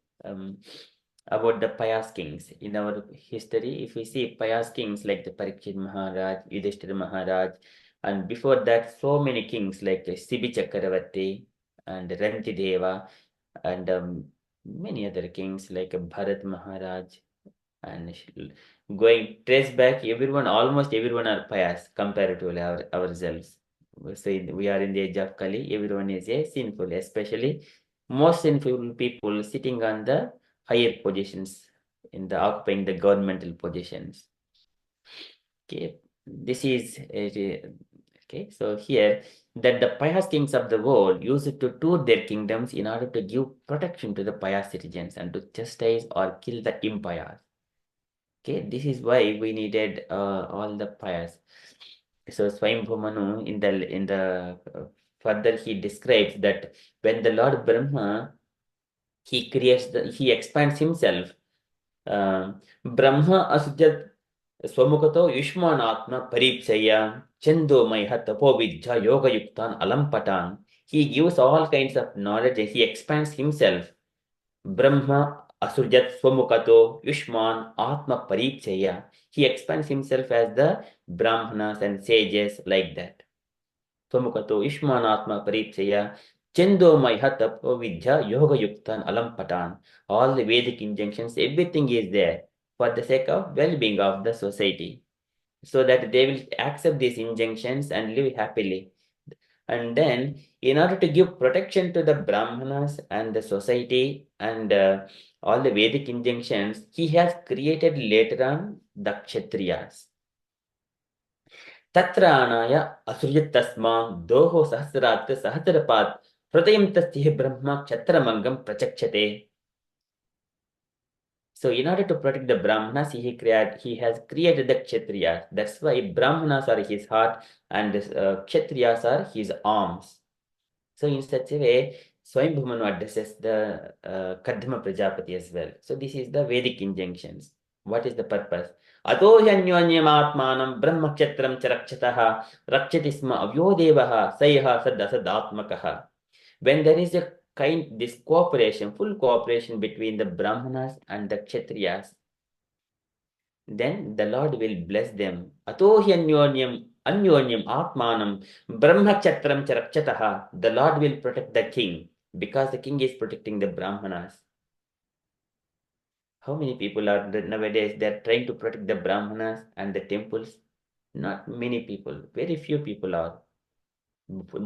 about the pious kings. In our history, if we see pious kings like the Parikshit Maharaj, Yudhishthira Maharaj, and before that, so many kings like Sibi Chakravarti and Rantideva, and many other kings like Bharat Maharaj, and going trace back, almost everyone are pious comparatively ourselves. So we are in the age of Kali, everyone is a sinful, especially most sinful people sitting on the higher positions occupying the governmental positions. Okay, this is okay. So here that the pious kings of the world used to tour their kingdoms in order to give protection to the pious citizens and to chastise or kill the impious. Okay, this is why we needed all the pious. So Swayambhu Manu in the further he describes that when the Lord Brahma he expands himself. Brahma asujat swamukhato yushman atma paripsaya chandomaya tapovidya yoga yuktan alampatan. He gives all kinds of knowledge. He expands himself. Brahma asujat swamukhato yushman atma paripsaya. He expands himself as the Brahmanas and sages like that. Swamukhato yushmanatma paripsaya Chendomaya tapovidya yoga yuktan alampatan. All the Vedic injunctions, everything is there for the sake of well-being of the society, so that they will accept these injunctions and live happily. And then, in order to give protection to the Brahmanas and the society and all the Vedic injunctions, he has created later on the Kshatriyas. तत्र आनाय असृजत् तस्मात् दोहो सहस्रात् सहस्रपात् हृदयं तस्य ब्रह्म क्षत्रमङ्गं प्रचक्षते. So in order to protect the Brahmanas, he has created the Kshatriyas. That's why Brahmanas are his heart and Kshatriyas are his arms. So in such a way, Swayambhu addresses the Kadma Prajapati as well. So this is the Vedic injunctions. What is the purpose? Ato hyanyonyamaatmanam brahmakshatram charakshataha rakshati sma avyodevah sayaha sadasadatmakaha. When there is this cooperation, full cooperation between the Brahmanas and the Kshatriyas, then the Lord will bless them. Ato hyanyonyam atmanam brahmakshatram charakshataha. The Lord will protect the king because the king is protecting the Brahmanas. How many people are nowadays? They're trying to protect the Brahmanas and the temples. Not many people. Very few people are.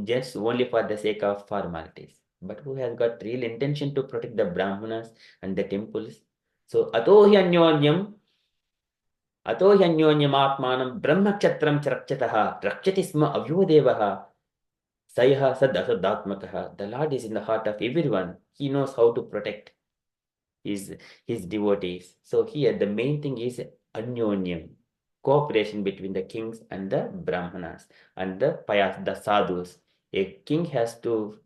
Just only for the sake of formalities. But who has got real intention to protect the Brahmanas and the temples? So, ato hyanyonyam Ato hyanyonyamaatmanam brahmakshatram charakchatah rakshati sma avyodevah sayaha sad asadatmakaha. The Lord is in the heart of everyone. He knows how to protect his devotees. So here the main thing is anyonyam, cooperation between the kings and the brahmanas and the payas, the sadhus. A king has to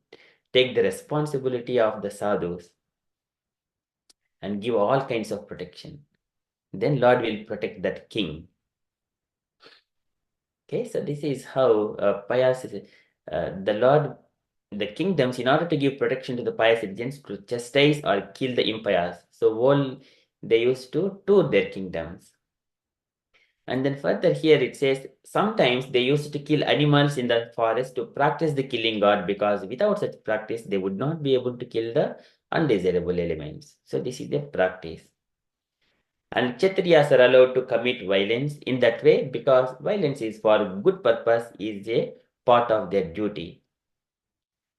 take the responsibility of the sadhus and give all kinds of protection. Then Lord will protect that king. Okay, so this is how payas is. The Lord, the kingdoms, in order to give protection to the pious citizens, to chastise or kill the impious. So all they used to tour their kingdoms. And then further here it says, sometimes they used to kill animals in the forest to practice the killing god, because without such practice, they would not be able to kill the undesirable elements. So this is the practice. And Kshatriyas are allowed to commit violence in that way, because violence is for good purpose, is a part of their duty.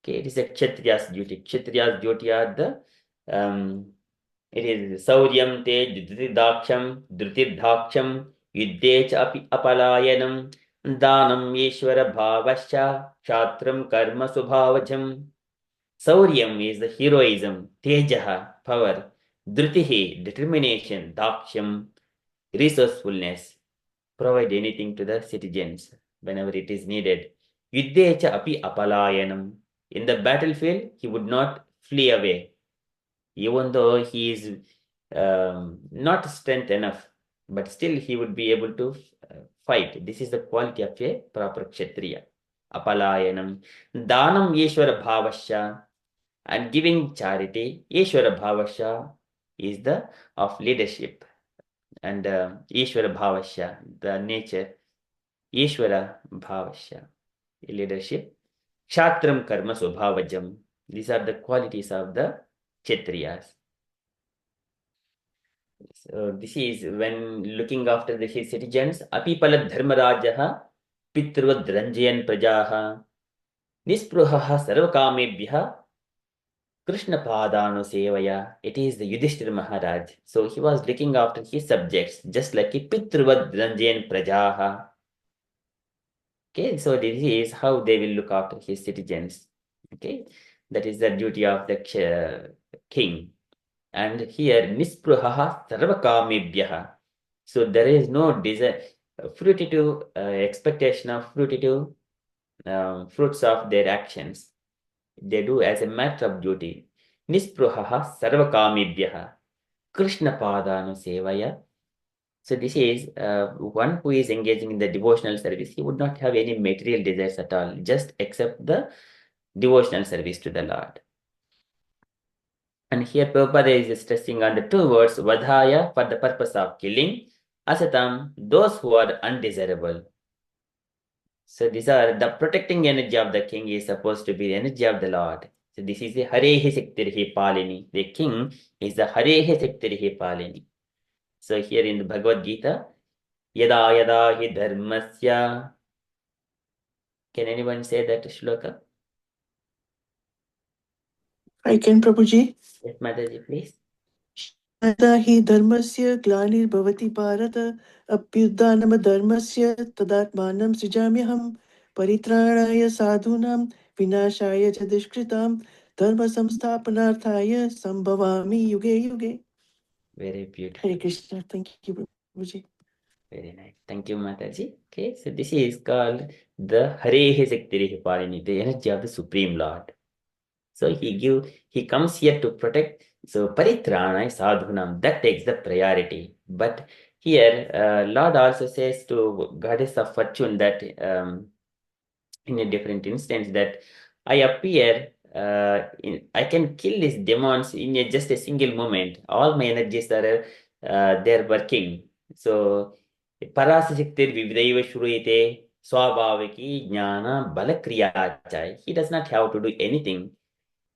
Okay, it is a Kshatriya's duty. Kshatriya's duty are the it is Sauryam te Dhritirdaaksham Yuddhe cha api apalayanam Danam Yeshwara Bhavascha Kshatram Karma Subhavajam. Sauryam is the heroism, Tejaha, power, Dhritihi, determination, Daksham, resourcefulness, provide anything to the citizens whenever it is needed. Yuddhe cha api apalayanam. In the battlefield, he would not flee away, even though he is not strength enough, but still he would be able to fight. This is the quality of a proper Kshatriya. Apalayanam. Danam Yeshwara Bhavasya. And giving charity, Yeshwara Bhavasya is the of leadership. And Yeshwara Bhavasya, the nature. Yeshwara Bhavasya, leadership. Kshatram Karma Subhavajam. These are the qualities of the Kshatriyas. So this is when looking after his citizens. Apipala Dharmarajaha Pitruvad Ranjayan Prajaha Nispruhaha Sarvakamebhyaha Krishna Padanu Sevaya. It is the Yudhishthira Maharaj. So he was looking after his subjects, just like a Pitruvad Ranjayan Prajaha. Okay, so this is how they will look after his citizens. Okay, that is the duty of the king. And here, Nispruhaha Sarvakamebhyaha. So there is no desire, fruitive expectation of fruitive fruits of their actions. They do as a matter of duty. Nispruhaha Sarvakamebhyaha. Krishna Padanu Sevaya. So this is one who is engaging in the devotional service. He would not have any material desires at all, just accept the devotional service to the Lord. And here Prabhupada is stressing on the two words, Vadhaya, for the purpose of killing, Asatam, those who are undesirable. So these are the protecting energy of the king is supposed to be the energy of the Lord. So this is the Harehi Sektirhi Palini. The king is the Harehi Sektirhi Palini. So here in the Bhagavad Gita, Yada Yada Hi Dharmasya. Can anyone say that shloka? I can, Prabhuji. Yes, Mataji, please. यदा हि धर्मस्य ग्लानिर्भवति भारत अभ्युत्थानं धर्मस्य तदात्मानं सृजाम्यहं परित्राणाय साधूनां विनाशाय च दुष्कृतां धर्म संस्थापनार्थाय संभवामि युगे युगे. Very beautiful. Hare Krishna. Thank you, Prabhuji. Very nice. Thank you, Mataji. Okay, so this is called the Harehe Sektirihi Parini, the energy of the Supreme Lord. So he comes here to protect. So Paritranai Sadhunam, that takes the priority. But here, Lord also says to Goddess of Fortune that in a different instance that I appear, I can kill these demons in just a single moment. All my energies are they're working. So Parasashaktir Vividaiva Shuruyate Swabhaviki Jnana Balakriyachai. He does not have to do anything.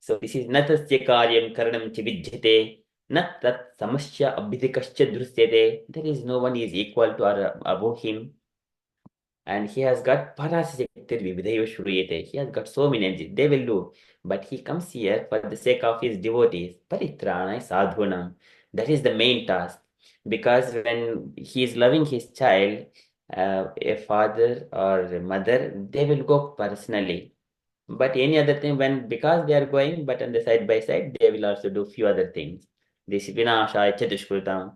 So this is Natasya Karyam Karanam Chivijjate. Nat tat samasya abhidikascha drusyate. There is no one is equal to or above him. And he has got Parasashaktir Vividaiva Shuruyate. He has got so many energies. They will do. But he comes here for the sake of his devotees. Paritranai Sadhunam. That is the main task. because when he is loving his child, a father or a mother, they will go personally. But any other thing, because they are going, but on the side by side, they will also do few other things. This vinashaya chatushkrutam.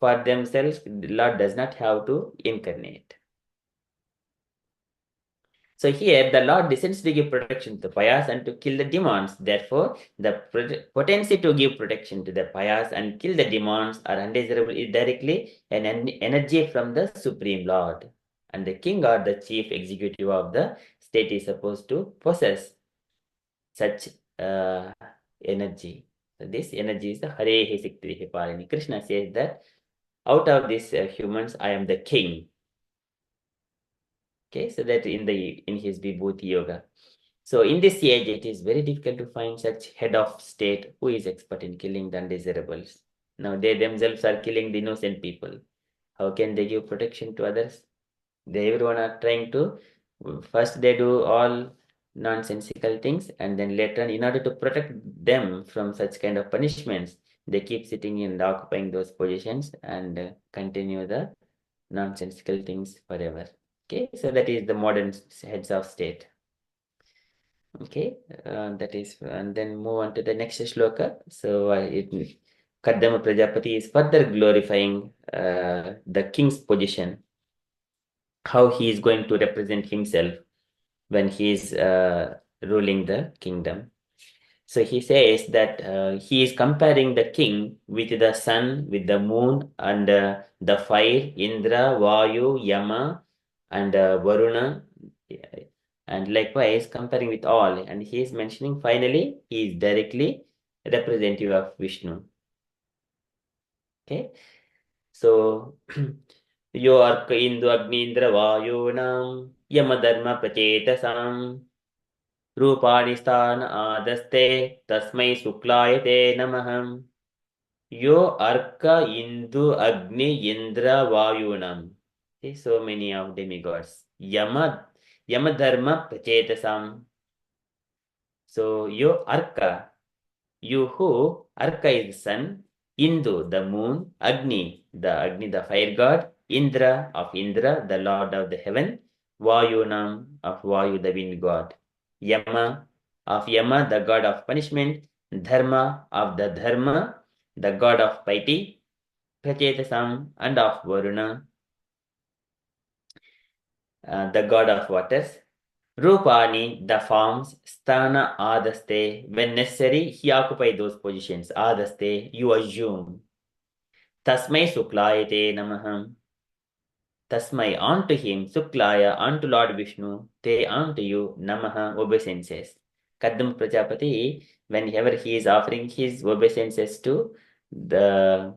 For themselves, the Lord does not have to incarnate. So here, the Lord descends to give protection to the pious and to kill the demons. Therefore, the potency to give protection to the pious and kill the demons are undesirable is directly an energy from the Supreme Lord. And the king or the chief executive of the state is supposed to possess such energy. So this energy is the Hare Sikti Parini. Krishna says that out of these humans, I am the king. Okay, so that in his Vibhuti Yoga. So in this age, it is very difficult to find such head of state who is expert in killing the undesirables. Now they themselves are killing the innocent people. How can they give protection to others? Everyone are trying to, first they do all nonsensical things, and then later on, in order to protect them from such kind of punishments, they keep sitting and occupying those positions and continue the nonsensical things forever. Okay, so that is the modern heads of state. Okay, that is, and then move on to the next shloka. So Kaddama Prajapati is further glorifying the king's position, how he is going to represent himself when he is ruling the kingdom. So he says that he is comparing the king with the sun, with the moon, and the fire, Indra, Vayu, Yama, and Varuna, and likewise comparing with all. And he is mentioning finally, he is directly representative of Vishnu. Okay, so Yo Arka Indu Agni Indra Vayunam Yama Dharma Prachetasam Rupani Sthana Adaste Tasmai Suklayate Namaham Yo Arka Indu Agni Indra Vayunam. Okay, so many of demigods. Yama Dharma Prachetasam. So Yo Arka, you who, Arka is the sun, Indu the moon, Agni the fire god, Indra of Indra, the lord of the heaven, Vayunam of Vayu the wind god, Yama of Yama, the god of punishment, Dharma of the Dharma, the god of piety, Prachetasam, and of Varuna, the god of waters, Rupani, the forms, Sthana Adaste, when necessary, he occupies those positions. Adaste, you assume. Tasmai Suklayate Namaham. Tasmai, unto him, Suklaya, unto Lord Vishnu, te unto you, Namaha, obeisances. Kaddam Prajapati, whenever he is offering his obeisances to the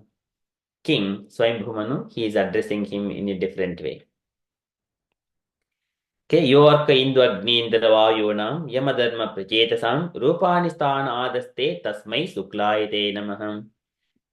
king, Swayambhumanu, he is addressing him in a different way. Okay, Yorka Indu Agni Indravayunam Yamadharma Prachetasam Rupani Sthana Adaste Tasmai Suklayate Namaham.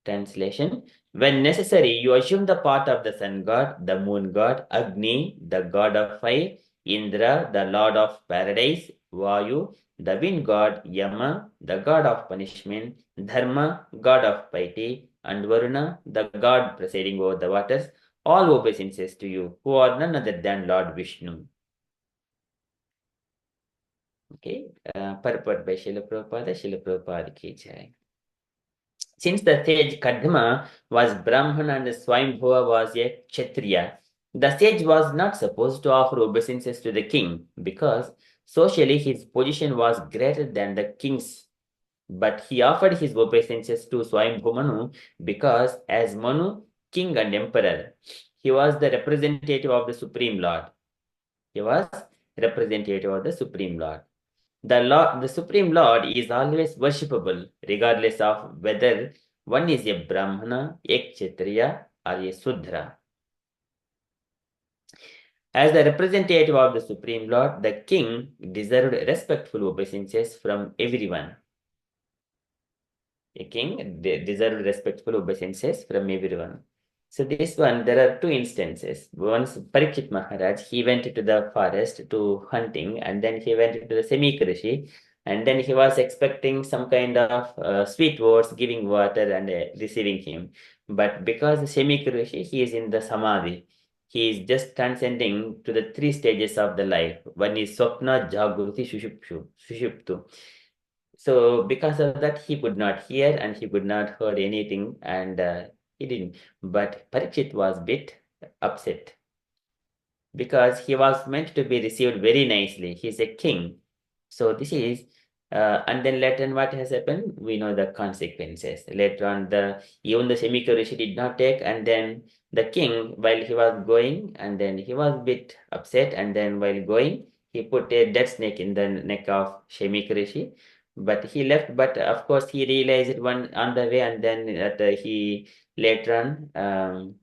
Translation: when necessary, you assume the part of the sun god, the moon god, Agni, the god of fire, Indra, the lord of paradise, Vayu, the wind god, Yama, the god of punishment, Dharma, god of piety, and Varuna, the god presiding over the waters, all obeisances to you, who are none other than Lord Vishnu. Okay, purport by Srila Prabhupada ki jai. Since the sage Kadma was Brahman and Swayambhuva was a Kshatriya, the sage was not supposed to offer obeisances to the king because socially his position was greater than the king's. But he offered his obeisances to Swayambhu Manu because as Manu, king and emperor, he was the representative of the Supreme Lord. He was representative of the Supreme Lord. The Supreme Lord is always worshipable, regardless of whether one is a Brahmana, a Kshatriya, or a Sudra. As the representative of the Supreme Lord, the king deserved respectful obeisances from everyone. A king deserved respectful obeisances from everyone. So this one, there are two instances. Once Parikshit Maharaj, he went to the forest to hunting, and then he went to the Semik Rishi And then he was expecting some kind of sweet words, giving water and receiving him. But because Shemik Rishi, he is in the Samadhi. He is just transcending to the 3 stages of the life. One is Swapna, Jagruti, Sushuptu. So because of that, he could not hear and he could not heard anything, and he didn't. But Parikshit was bit upset because he was meant to be received very nicely. He's a king. So this is, and then later on what has happened, we know the consequences. Later on, even the Shemika Rishi did not take, and then the king, while he was going, and then he was a bit upset, and then while going, he put a dead snake in the neck of Shemika Rishi. But he left, but of course he realized it one on the way, and then he later on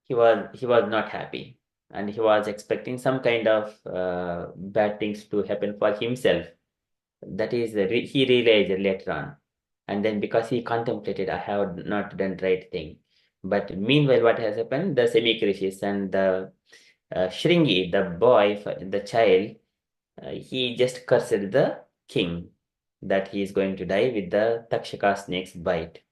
he was not happy, and he was expecting some kind of bad things to happen for himself. That is, he realized later on, and then because he contemplated, I have not done right thing. But meanwhile, what has happened? The semi-Rishis and the Shringi, the boy, the child, he just cursed the king that he is going to die with the Takshaka snake's bite.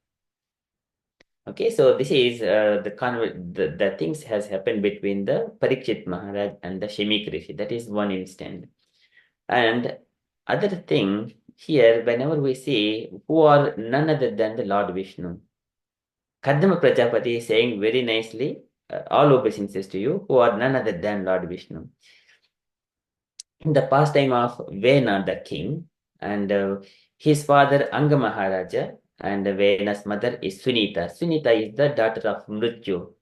Okay, so this is the things has happened between the Parikshit Maharaj and the Shemik Rishi. That is one instant. And other thing here, whenever we see who are none other than the Lord Vishnu, Kadama Prajapati is saying very nicely, all obeisances to you, who are none other than Lord Vishnu. In the pastime of Vena, the king, and his father Anga Maharaja, and Vena's mother is Sunita. Sunita is the daughter of Mrityu,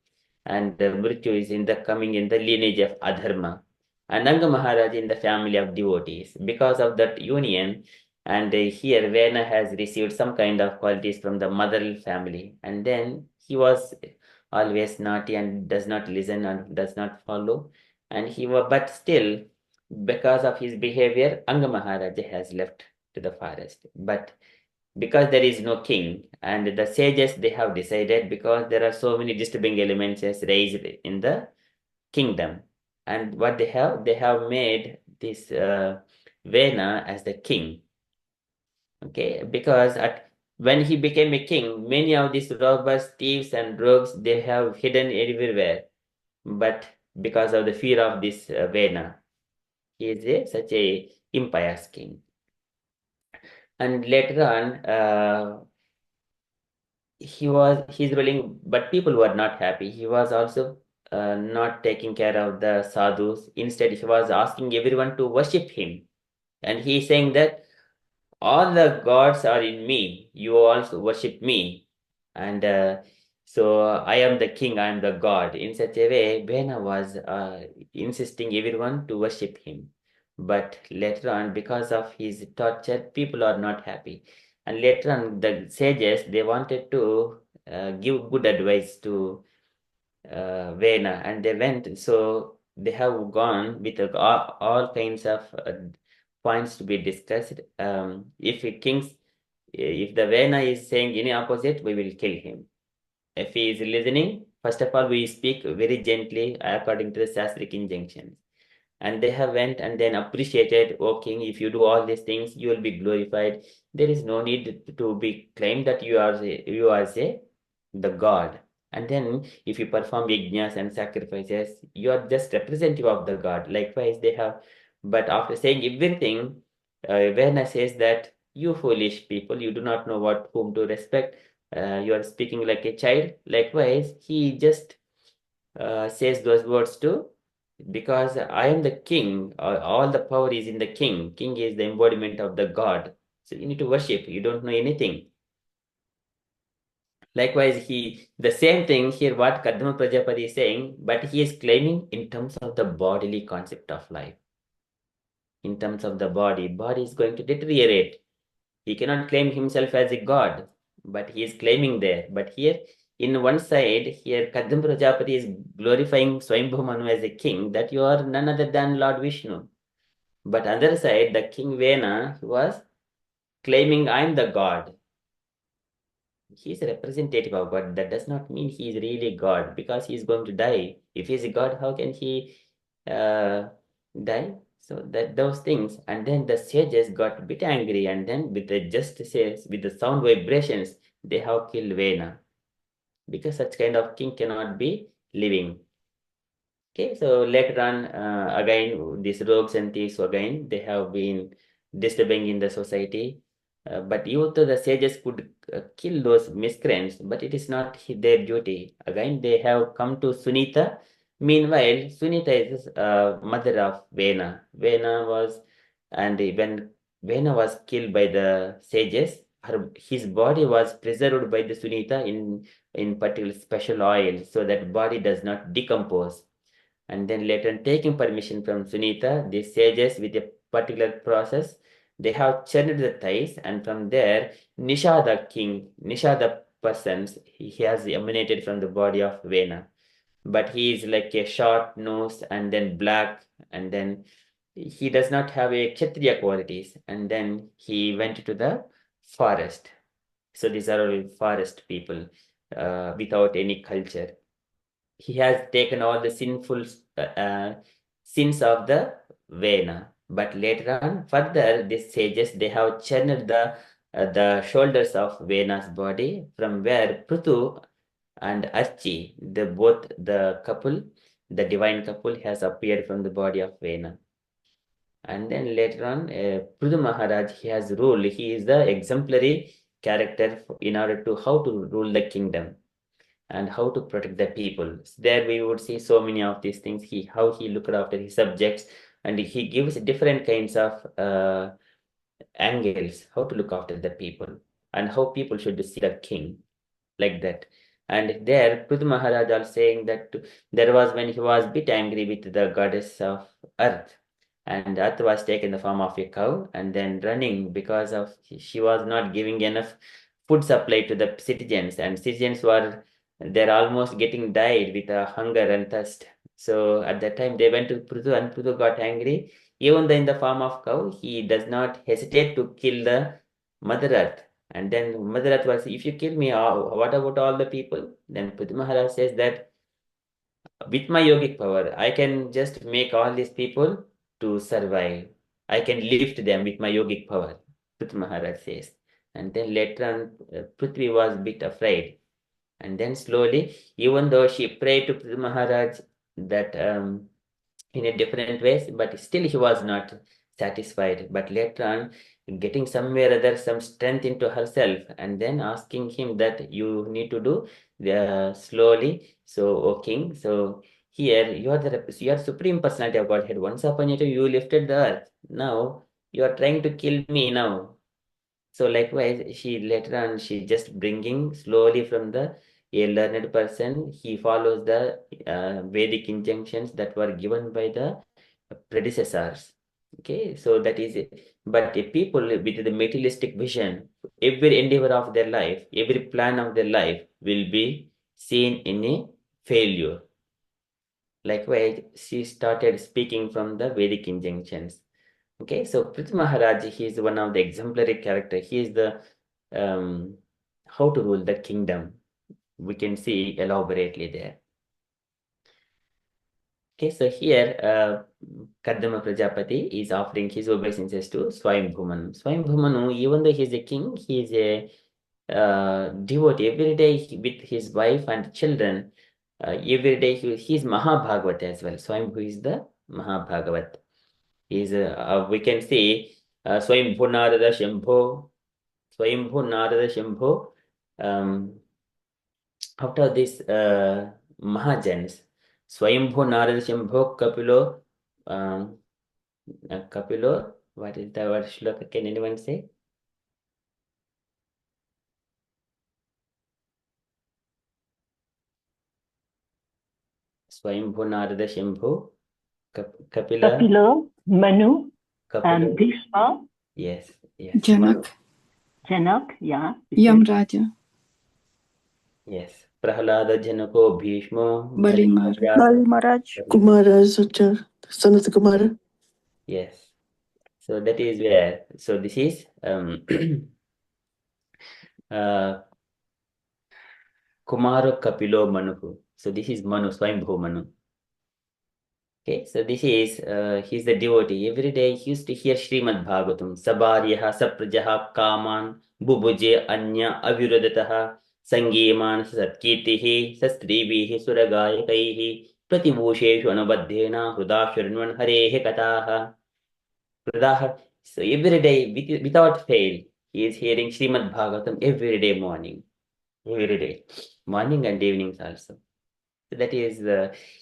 and Mrityu is coming in the lineage of Adharma. And Anga Maharaj in the family of devotees. Because of that union, and here Vena has received some kind of qualities from the mother family, and then he was always naughty and does not listen and does not follow, and but still, because of his behavior, Anga Maharaja has left to the forest. But because there is no king, and the sages, they have decided, because there are so many disturbing elements as raised in the kingdom, and what they have made this Vena as the king. Okay, because when he became a king, many of these robbers, thieves, and rogues, they have hidden everywhere. But because of the fear of this Vena, he is such a impious king. And later on, he's ruling, but people were not happy. He was also not taking care of the sadhus. Instead, he was asking everyone to worship him, and he's saying that all the gods are in me. You also worship me, and so I am the king. I am the god. In such a way, Vena was insisting everyone to worship him. But later on, because of his torture, people are not happy. And later on, the sages, they wanted to give good advice to Vena, and they went. So they have gone with all kinds of points to be discussed. If the Vena is saying any opposite, we will kill him. If he is listening, first of all, we speak very gently according to the Sastric injunctions. And they have went and then appreciated, oh king, if you do all these things, you will be glorified. There is no need to be claimed that you are the god. And then if you perform yajnas and sacrifices, you are just representative of the god. Likewise, they have, but after saying everything, Verna says that you foolish people, you do not know whom to respect. You are speaking like a child. Likewise, he just says those words too, because I am the king. All the power is in the king. King is the embodiment of the god. So you need to worship. You don't know anything. Likewise, the same thing here, what Kadma Prajapati is saying, but he is claiming in terms of the bodily concept of life. In terms of the body is going to deteriorate. He cannot claim himself as a god, but he is claiming there. But here, in one side, here Kadam Prajapati is glorifying Swayambhu Manu as a king, that you are none other than Lord Vishnu. But other side, the king Vena was claiming, I am the god. He is a representative of God. That does not mean he is really God, because he is going to die. If he is a God, how can he die? So that those things, and then the sages got a bit angry, and then with the with the sound vibrations, they have killed Vena, because such kind of king cannot be living. Okay, so later on, again, these rogues and thieves, again, they have been disturbing in the society. But even though the sages could kill those miscreants, but it is not their duty. Again, they have come to Sunita. Meanwhile, Sunita is mother of Vena. And when Vena was killed by the sages, his body was preserved by the Sunita in particular special oil, so that body does not decompose. And then later, taking permission from Sunita, the sages with a particular process, they have churned the thighs, and from there, Nishada king, Nishada persons, he has emanated from the body of Vena. But he is like a short nose and then black, and then he does not have a Kshatriya qualities. And then he went to the forest. So these are all forest people without any culture. He has taken all the sinful sins of the Vena. But later on, further, these sages, they have churned the shoulders of Vena's body, from where Prithu and Archi, both the couple, the divine couple, has appeared from the body of Vena. And then later on, Prithu Maharaj, he has ruled. He is the exemplary character in order to how to rule the kingdom and how to protect the people. There we would see so many of these things, how he looked after his subjects, and he gives different kinds of angles, how to look after the people, and how people should see the king, like that. And there, Prithu Maharaj was saying that there was when he was a bit angry with the goddess of earth, and earth was taken the form of a cow, and then running because of she was not giving enough food supply to the citizens, and citizens were they're almost getting died with hunger and thirst. So at that time they went to Prithu, and Prithu got angry. Even though in the form of cow, he does not hesitate to kill the Mother Earth. And then Mother Earth was, if you kill me, what about all the people? Then Prithu Maharaj says that with my yogic power, I can just make all these people to survive. I can lift them with my yogic power, Prithu Maharaj says. And then later on, Prithvi was a bit afraid. And then slowly, even though she prayed to Prithu Maharaj that in a different ways, but still he was not satisfied. But later on, getting somewhere other some strength into herself, and then asking him that you need to do slowly. So, O king, so here you are supreme personality of Godhead. Once upon a time you lifted the earth. Now you are trying to kill me now. So likewise, she later on she just bringing slowly from the a learned person. He follows the Vedic injunctions that were given by the predecessors. Okay, so that is it. But the people with the materialistic vision, every endeavor of their life, every plan of their life will be seen in a failure. Likewise, she started speaking from the Vedic injunctions. Okay, so Prithu Maharaj, he is one of the exemplary character. He is the how to rule the kingdom. We can see elaborately there. Okay, so here Kardama Prajapati is offering his obeisances to Swayambhumanu. Swayambhumanu, even though he is a king, he is a devotee. Every day with his wife and children, every day he is Mahabhagavat as well. Swayambhu is the Mahabhagavat. We can see Swayambhu Narada Shambho, Swayambhu Narada Shambho. After this Mahajans, Swayambhu Narada Shambho Kapilo, Kapilo, what is the word shloka? Can anyone say? Swayambhu Narada Shambho, Kapila, Kapilo, Manu, Kapilo. and Bhishma, Yes, yes. Janak, Janak, yeah. Yamraja, Yes. Prahlada Janako Bhishmo, Balimar, Bali Maharaj. Kumara, Sucha, Sanat Kumara. Yes. So that is where. So this is Kumara Kapilo Manu. So this is Manu, Swayambhu Manu. Okay, so this is, he's the devotee. Every day he used to hear Srimad Bhagavatam. Sabaryaha saprajaha kaman bubuje anya avirodataha sangeman satkirtihi sastrivihi suragayakaihi pratibhusheshu anubadhyena hruda shranvan harehe kataha. So every day, without fail, he is hearing Srimad Bhagavatam every day morning. Every day. Morning and evenings also. So that is,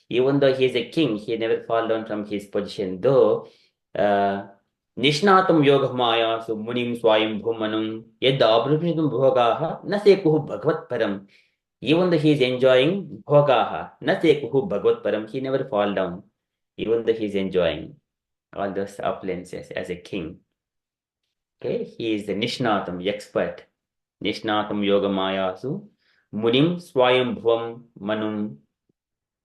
even though he is a king, he never fall down from his position. Though, Nishnatam yoga maya su munim swayam bhumanam yad abrupnitum bhogaha na sekuhu bhagavat param. Even though he is enjoying bhogaha na sekuhu bhagavat param, he never fall down. Even though he is enjoying all those opulences as a king. Okay, he is the Nishnatam, expert. Nishnatam yoga mayasu munim swayam bhuvam manum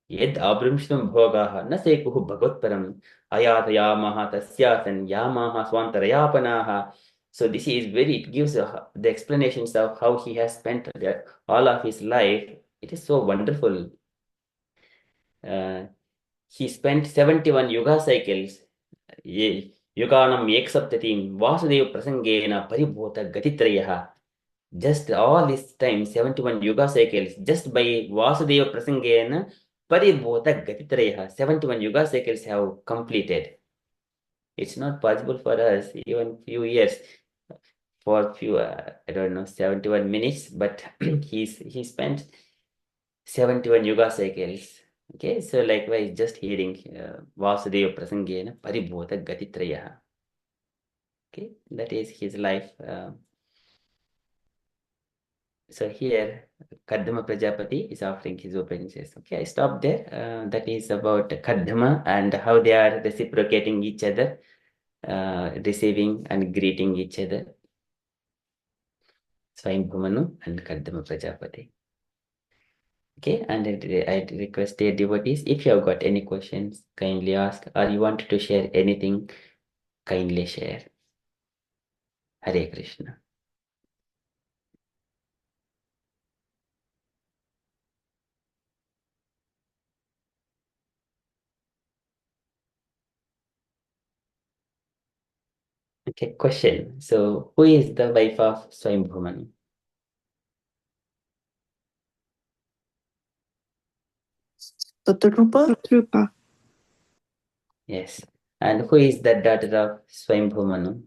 yed abrimshtam bhogaha na sekuhu bhagotparam ayatayamaha tasyasan yamaha swantarayapanaha. So this is it gives the explanations of how he has spent all of his life. It is so wonderful. He spent 71 yoga cycles. Yuganam eksaptatim Vasudeva prasangena paribhota gatitrayaha. Just all this time, 71 yoga cycles, just by Vasudeva prasangena paribhota gatitrayaha. 71 yoga cycles have completed. It's not possible for us, even few years, for few, I don't know, 71 minutes, but he spent 71 yoga cycles. Okay, so likewise, just hearing Vasudeva prasangena paribhota gatitrayaha. Okay, that is his life. So here, Kadama Prajapati is offering his obeisances. Okay, I stop there. That is about Kadama and how they are reciprocating each other, receiving and greeting each other. Swayambhumanu and Kadama Prajapati. Okay, and I request dear devotees, if you have got any questions, kindly ask, or you want to share anything, kindly share. Hare Krishna. Okay, question. So, who is the wife of Swayambhumanu? Satyadrupa? Satrupa. Yes. And who is the daughter of Swayambhumanu?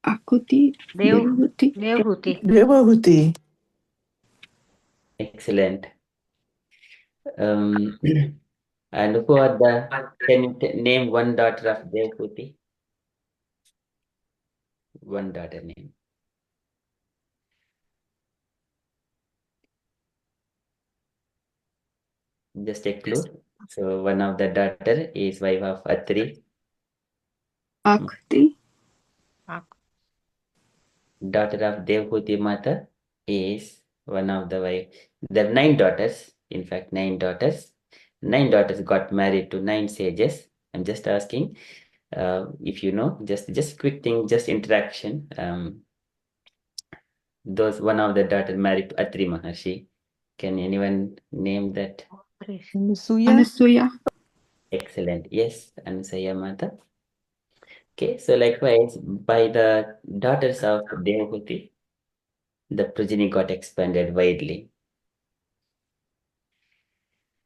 Akuti. Devahuti. Devhuti. Devahuti. Excellent. And who are can you name one daughter of Devhuti? One daughter name. Just a clue. So one of the daughter is wife of Atri. Akuti. Daughter of Devhuti Mata is one of the wife. There are 9 daughters. In fact, 9 daughters. 9 daughters got married to 9 sages. I'm just asking. If you know, just quick thing, just interaction. Those one of the daughter married to Atri Maharshi. Can anyone name that? Anasuya. Excellent. Yes, Anusaya Mata. Okay, so likewise, by the daughters of Devahuti, the progeny got expanded widely.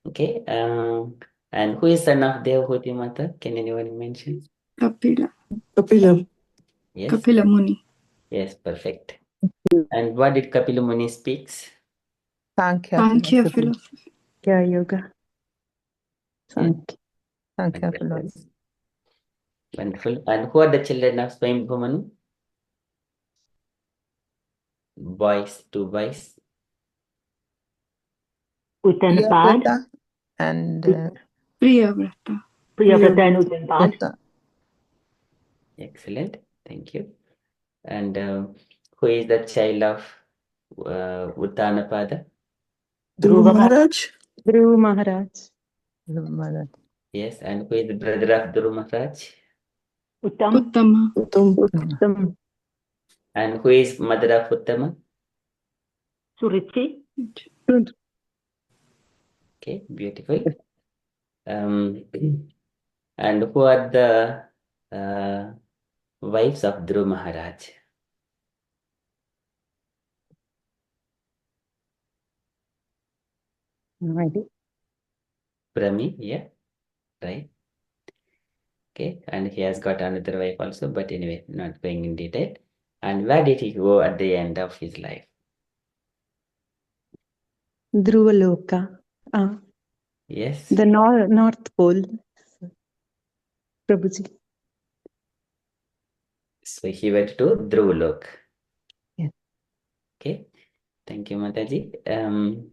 Okay, and who is son of Devahuti Mata? Can anyone mention? Kapila. Kapila. Yes. Kapila Muni. Yes, perfect. And what did Kapila Muni speaks? Sankhya philosophy. Yoga. Sankhya philosophy. Wonderful. And who are the children of Swayambhumanu? Boys, 2 boys. Uttanapad. And Priyavrata. Priyavrata and Uttanapad. Excellent. Thank you. And who is the child of Uttanapada? Dhruva Maharaj. Dhruva Maharaj. Yes. And who is the brother of Dhruva Maharaj? Uttama. Uttam. And who is mother of Uttama? Surichi. Okay, beautiful. And who are the wives of Dhruv Maharaj? No idea. Brahmi, yeah, right. Okay, and he has got another wife also, but anyway, not going in detail. And where did he go at the end of his life? Dhruvaloka. Yes. The North Pole. Prabhuji. So he went to Dhruvlok. Yes. Okay. Thank you, Mataji.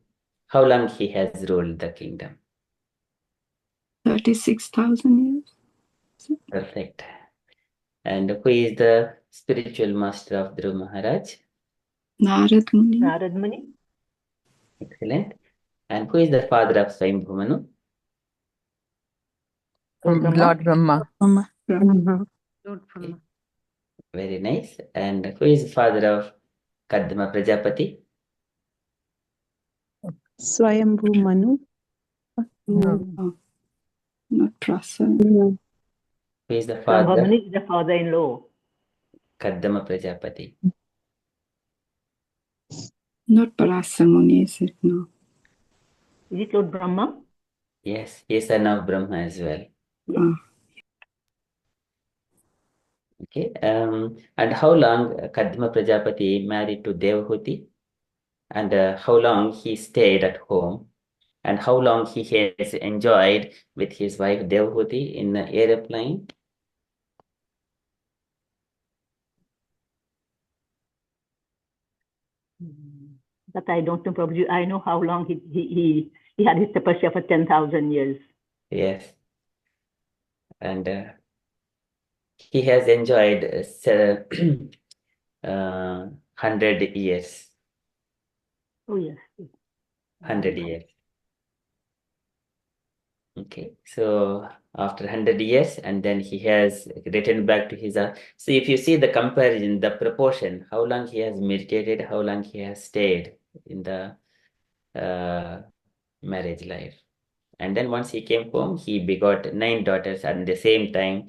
How long he has ruled the kingdom? 36,000 years. Perfect. And who is the spiritual master of Dhruv Maharaj? Narad Muni. Narad Muni. Excellent. And who is the father of Swayambhu Manu? Lord Brahma. Lord Okay. Brahma. Very nice. And who is the father of Kadma Prajapati? Swayambhu Manu. Not Prasad. Who is the father? Swayambhu is the father-in-law. Kadma Prajapati. Not Parasamuni, is it? No. Is it Lord Brahma? Yes, he is son of Brahma as well. Ah. Okay. And how long Kadma Prajapati married to Devahuti? And how long he stayed at home? And how long he has enjoyed with his wife Devahuti in the airplane? That I don't know, Prabhuji. I know how long he had his tapasya for 10,000 years. Yes. And he has enjoyed 100 years. Oh, yes. 100 years. Okay. So after 100 years, and then he has returned back to his. So if you see the comparison, the proportion, how long he has meditated, how long he has stayed in the marriage life. And then once he came home, he begot 9 daughters at the same time.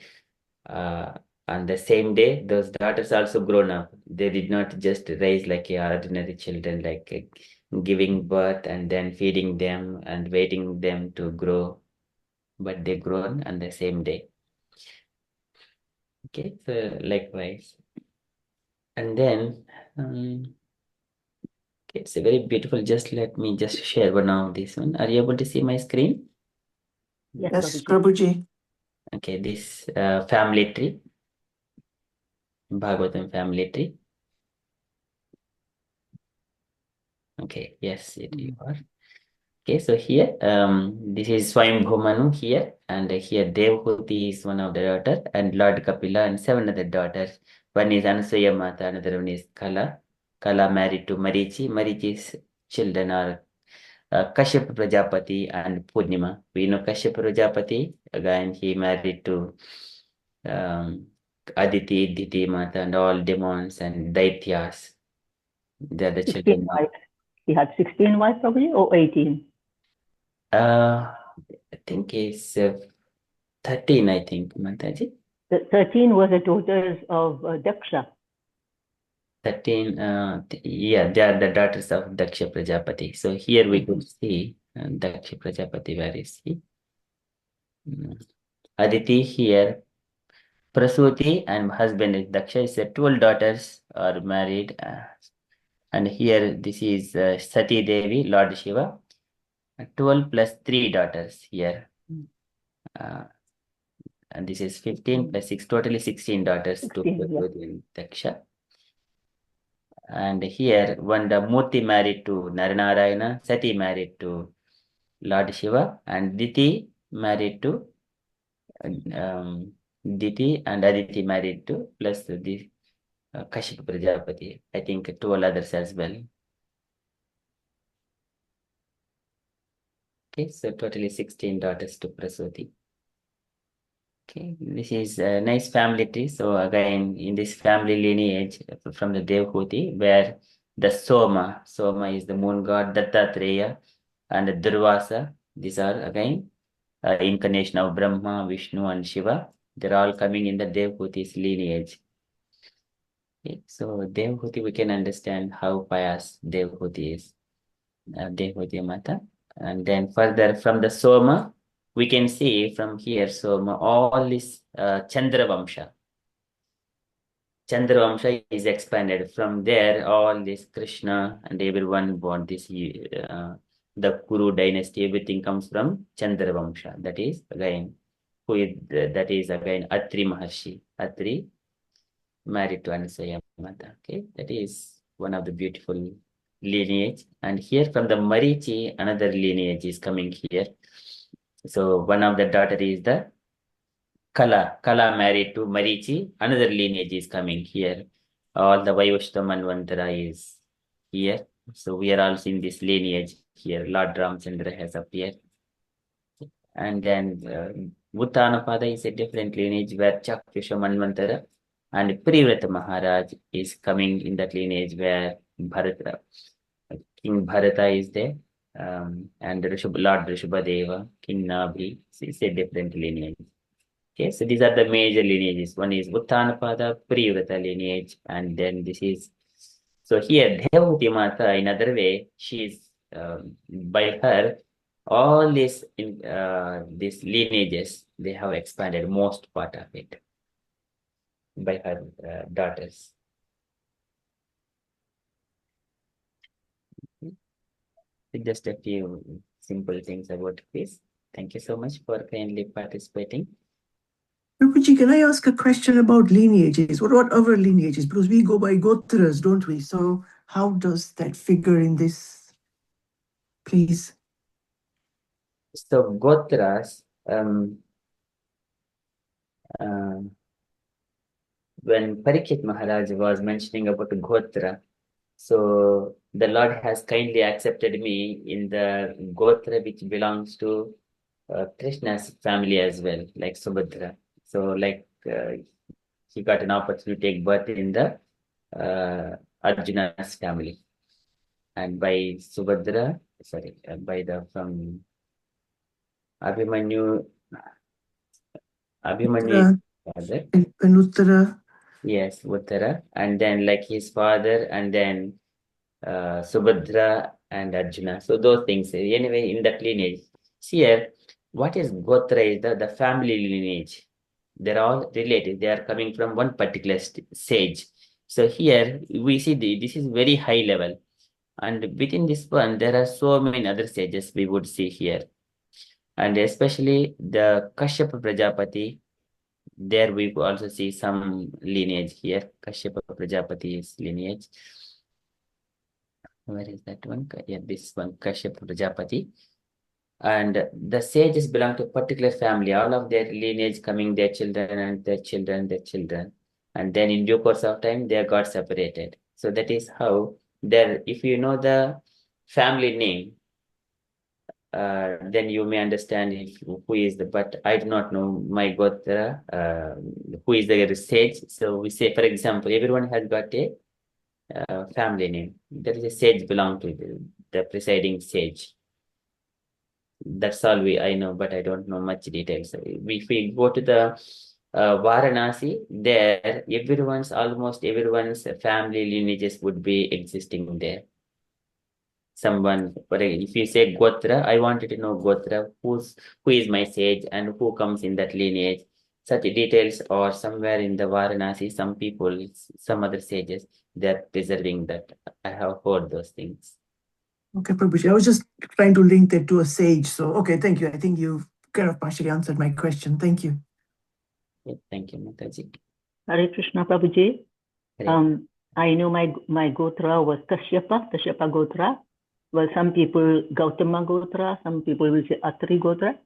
On the same day, those daughters also grown up. They did not just raise like ordinary children, like giving birth and then feeding them and waiting them to grow, but they grown on the same day. Okay, so likewise. And then okay, it's a very beautiful. Just let me just share one of this one. Are you able to see my screen? Yes, Prabhuji. Okay, this family tree, Bhagavatam family tree. Okay, yes, you are. Okay, so here, this is Swayambhu Manu here, and here Devahuti is one of the daughter, and Lord Kapila and 7 other daughters. One is Anasuya Mata, another one is Kala. Kala married to Marichi. Marichi's children are Kashyap Prajapati and Purnima. We know Kashyap Prajapati, again he married to Aditi, Diti Mata, and all demons and Daityas. They are the 16 children. wives. He had 16 wives, Prabhuji, or 18? I think it's 13, I think, Mataji. The 13 were the daughters of Daksha. 13, yeah, they are the daughters of Daksha Prajapati. So here we could see Daksha Prajapati, where is he? Aditi here, Prasuti and husband is Daksha. Is 12 daughters are married. And here this is Sati Devi, Lord Shiva. 12 plus 3 daughters here. And this is 15 plus 6, totally 16 daughters 16, to Prasuti and Daksha. And here, when the Murti married to Naranarayana, Sati married to Lord Shiva, and Diti married to Diti, and Aditi married to plus the Kashyap Prajapati. I think 12 others as well. Okay, so totally 16 daughters to Prasuti. Okay, this is a nice family tree. So again, in this family lineage from the Devahuti, where the Soma is the moon god, Dattatreya, and Durvasa, These are again incarnation of Brahma, Vishnu, and Shiva. They're all coming in the Devhuti's lineage. Okay, so Devhuti, we can understand how pious Devhuti is, Devhuti Mata. And then further from the Soma, we can see from here Soma, all this Chandravamsha. Chandravamsha is expanded. From there, all this Krishna and everyone born this, the Kuru dynasty, everything comes from Chandravamsha. That is again, that is again Atri Maharshi. Atri married to Anusaya Mata. Okay, that is one of the beautiful lineage. And here from the Marichi, another lineage is coming here. So one of the daughter is the Kala. Kala married to Marichi. Another lineage is coming here. All the Vaivashta Manvantara is here. So we are also in this lineage here. Lord Ramchandra has appeared. And then Uttanapada is a different lineage where Chakyusha Manvantara and Privrata Maharaj is coming in that lineage where Bharata, King Bharata is there. And Lord Rishabhadeva, King Nabhi, it's a different lineage. Okay, so these are the major lineages. One is Uttanapada, Privrata lineage, and then this is, so here Devhuti Mata, in other way, she is, by her, all these lineages, they have expanded most part of it by her daughters. Just a few simple things about this. Thank you so much for kindly participating. Prabhuji, can I ask a question about lineages? What about other lineages? Because we go by Gotras, don't we? So how does that figure in this, please? So Gotras, when Parikshit Maharaj was mentioning about Gotra, so the Lord has kindly accepted me in the Gotra which belongs to Krishna's family as well, like Subhadra. So like he got an opportunity to take birth in the Arjuna's family. And by Subhadra, from Abhimanyu father. And Uttara. Yes, Uttara. And then like his father, and then Subhadra and Arjuna. So those things. Anyway, in that lineage. See here, what is Gotra is the family lineage. They're all related. They are coming from one particular sage. So here we see this is very high level. And within this one, there are so many other sages we would see here. And especially the Kashyapa Prajapati, there we also see some lineage here. Kashyapa Prajapati's lineage. Where is that one? Yeah, this one, Kashyapa Prajapati. And the sages belong to a particular family. All of their lineage coming, their children and their children, their children. And then in due course of time, they got separated. So that is how there, if you know the family name, then you may understand who is the, but I do not know my Gotra, who is the sage. So we say, for example, everyone has got a family name. There is a sage belong to the presiding sage. That's all I know, but I don't know much details. If we go to the Varanasi, there almost everyone's family lineages would be existing there. Someone, if you say Gotra, I wanted to know Gotra, who is my sage and who comes in that lineage. Such details are somewhere in the Varanasi. Some people, some other sages, they're preserving that. I have heard those things. Okay, Prabhuji, I was just trying to link that to a sage. So, okay, thank you. I think you've kind of partially answered my question. Thank you. Okay, thank you, Mataji. Hare Krishna, Prabhuji. I know my Gotra was Kashyapa Gotra. Well, some people Gautama Gotra, some people will say Atri Gotra.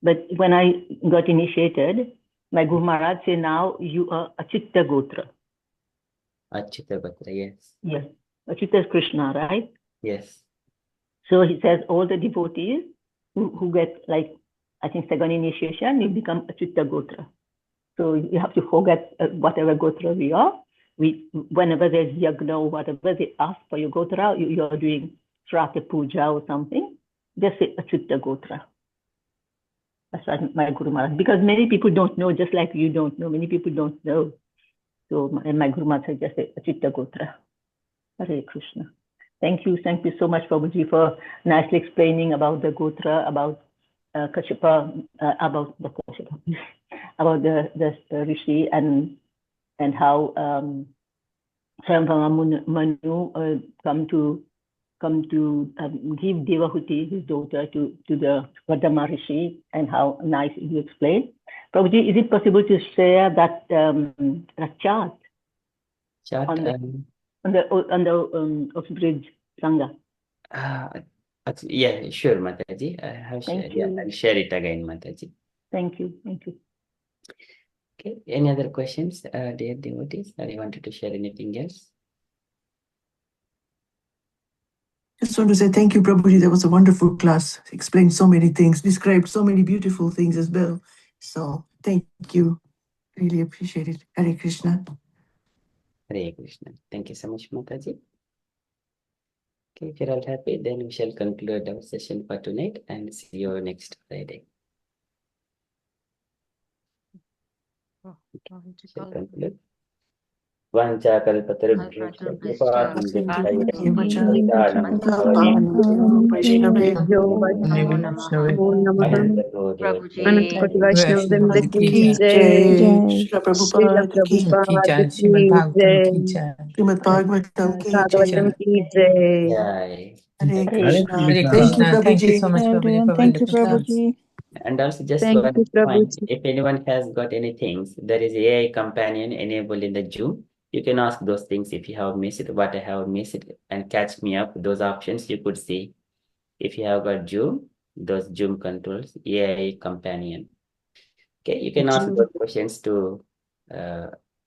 But when I got initiated, my Guru Maharaj said, now you are Achitta Gotra. Achitta Gotra, yes. Yes. Achitta is Krishna, right? Yes. So he says all the devotees who get, like, I think second initiation, you become Achitta Gotra. So you have to forget whatever Gotra we are. Whenever there's yagna or whatever, they ask for your Gotra, you're doing Shrata Puja or something, just say Achitta Gotra. That's what my Guru Maharaj, because many people don't know, just like you don't know, many people don't know. So my Guru Maharaj suggested Chitta Gotra. Hare Krishna. Thank you so much, Prabhuji, for nicely explaining about the Gotra, about Kashyapa, about the Rishi, and how Swayambhava Manu come to give Devahuti, his daughter, to the Vardhama Rishi, and how nice you explained. Prabhuji, is it possible to share that chart on the Oxbridge Sangha? Yeah, sure, Mataji. I have shared. Yeah, I'll share it again, Mataji. Thank you. Okay. Any other questions, dear devotees? Or you wanted to share anything else? Just want to say thank you, Prabhuji. That was a wonderful class. Explained so many things, described so many beautiful things as well. So thank you. Really appreciate it. Hare Krishna. Hare Krishna. Thank you so much, Mataji. Okay, if you're all happy, then we shall conclude our session for tonight and see you next Friday. Shall conclude. Vancha kalpatarubhyasya kripa Prabhuji, Vaishnava की जय Shri Srila Prabhupada की प्रभुपाद श्रीमद् भागवतम की जय Srimad Bhagavatam की भागवतम जय. की जय Jai. Hare Hare Krishna. Hare Thank you, Krishna. Thank you Prabhuji. so much, Prabhuji, everyone. for Thank you, wonderful class. Prabhuji. And also just Thank one you, point, Prabhuji. if anyone has got any things, there is AI companion enabled in the Zoom. You can ask those things if you have missed it, what I have missed it, and catch me up. Those options you could see. If you have got Zoom, those Zoom controls, AI companion. Okay, you can ask those questions to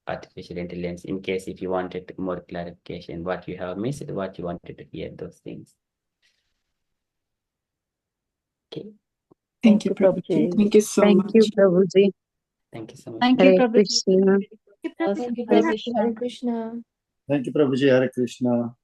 artificial intelligence in case if you wanted more clarification, what you have missed, what you wanted to hear, those things. Okay. Thank you, Prabhuji. Thank you so much. Thank you, Prabhuji. Thank you so much. Thank you, Hare Prabhuji. Krishna. Thank you, Prabhuji. Hare Krishna. Thank you, Prabhuji. Hare Krishna.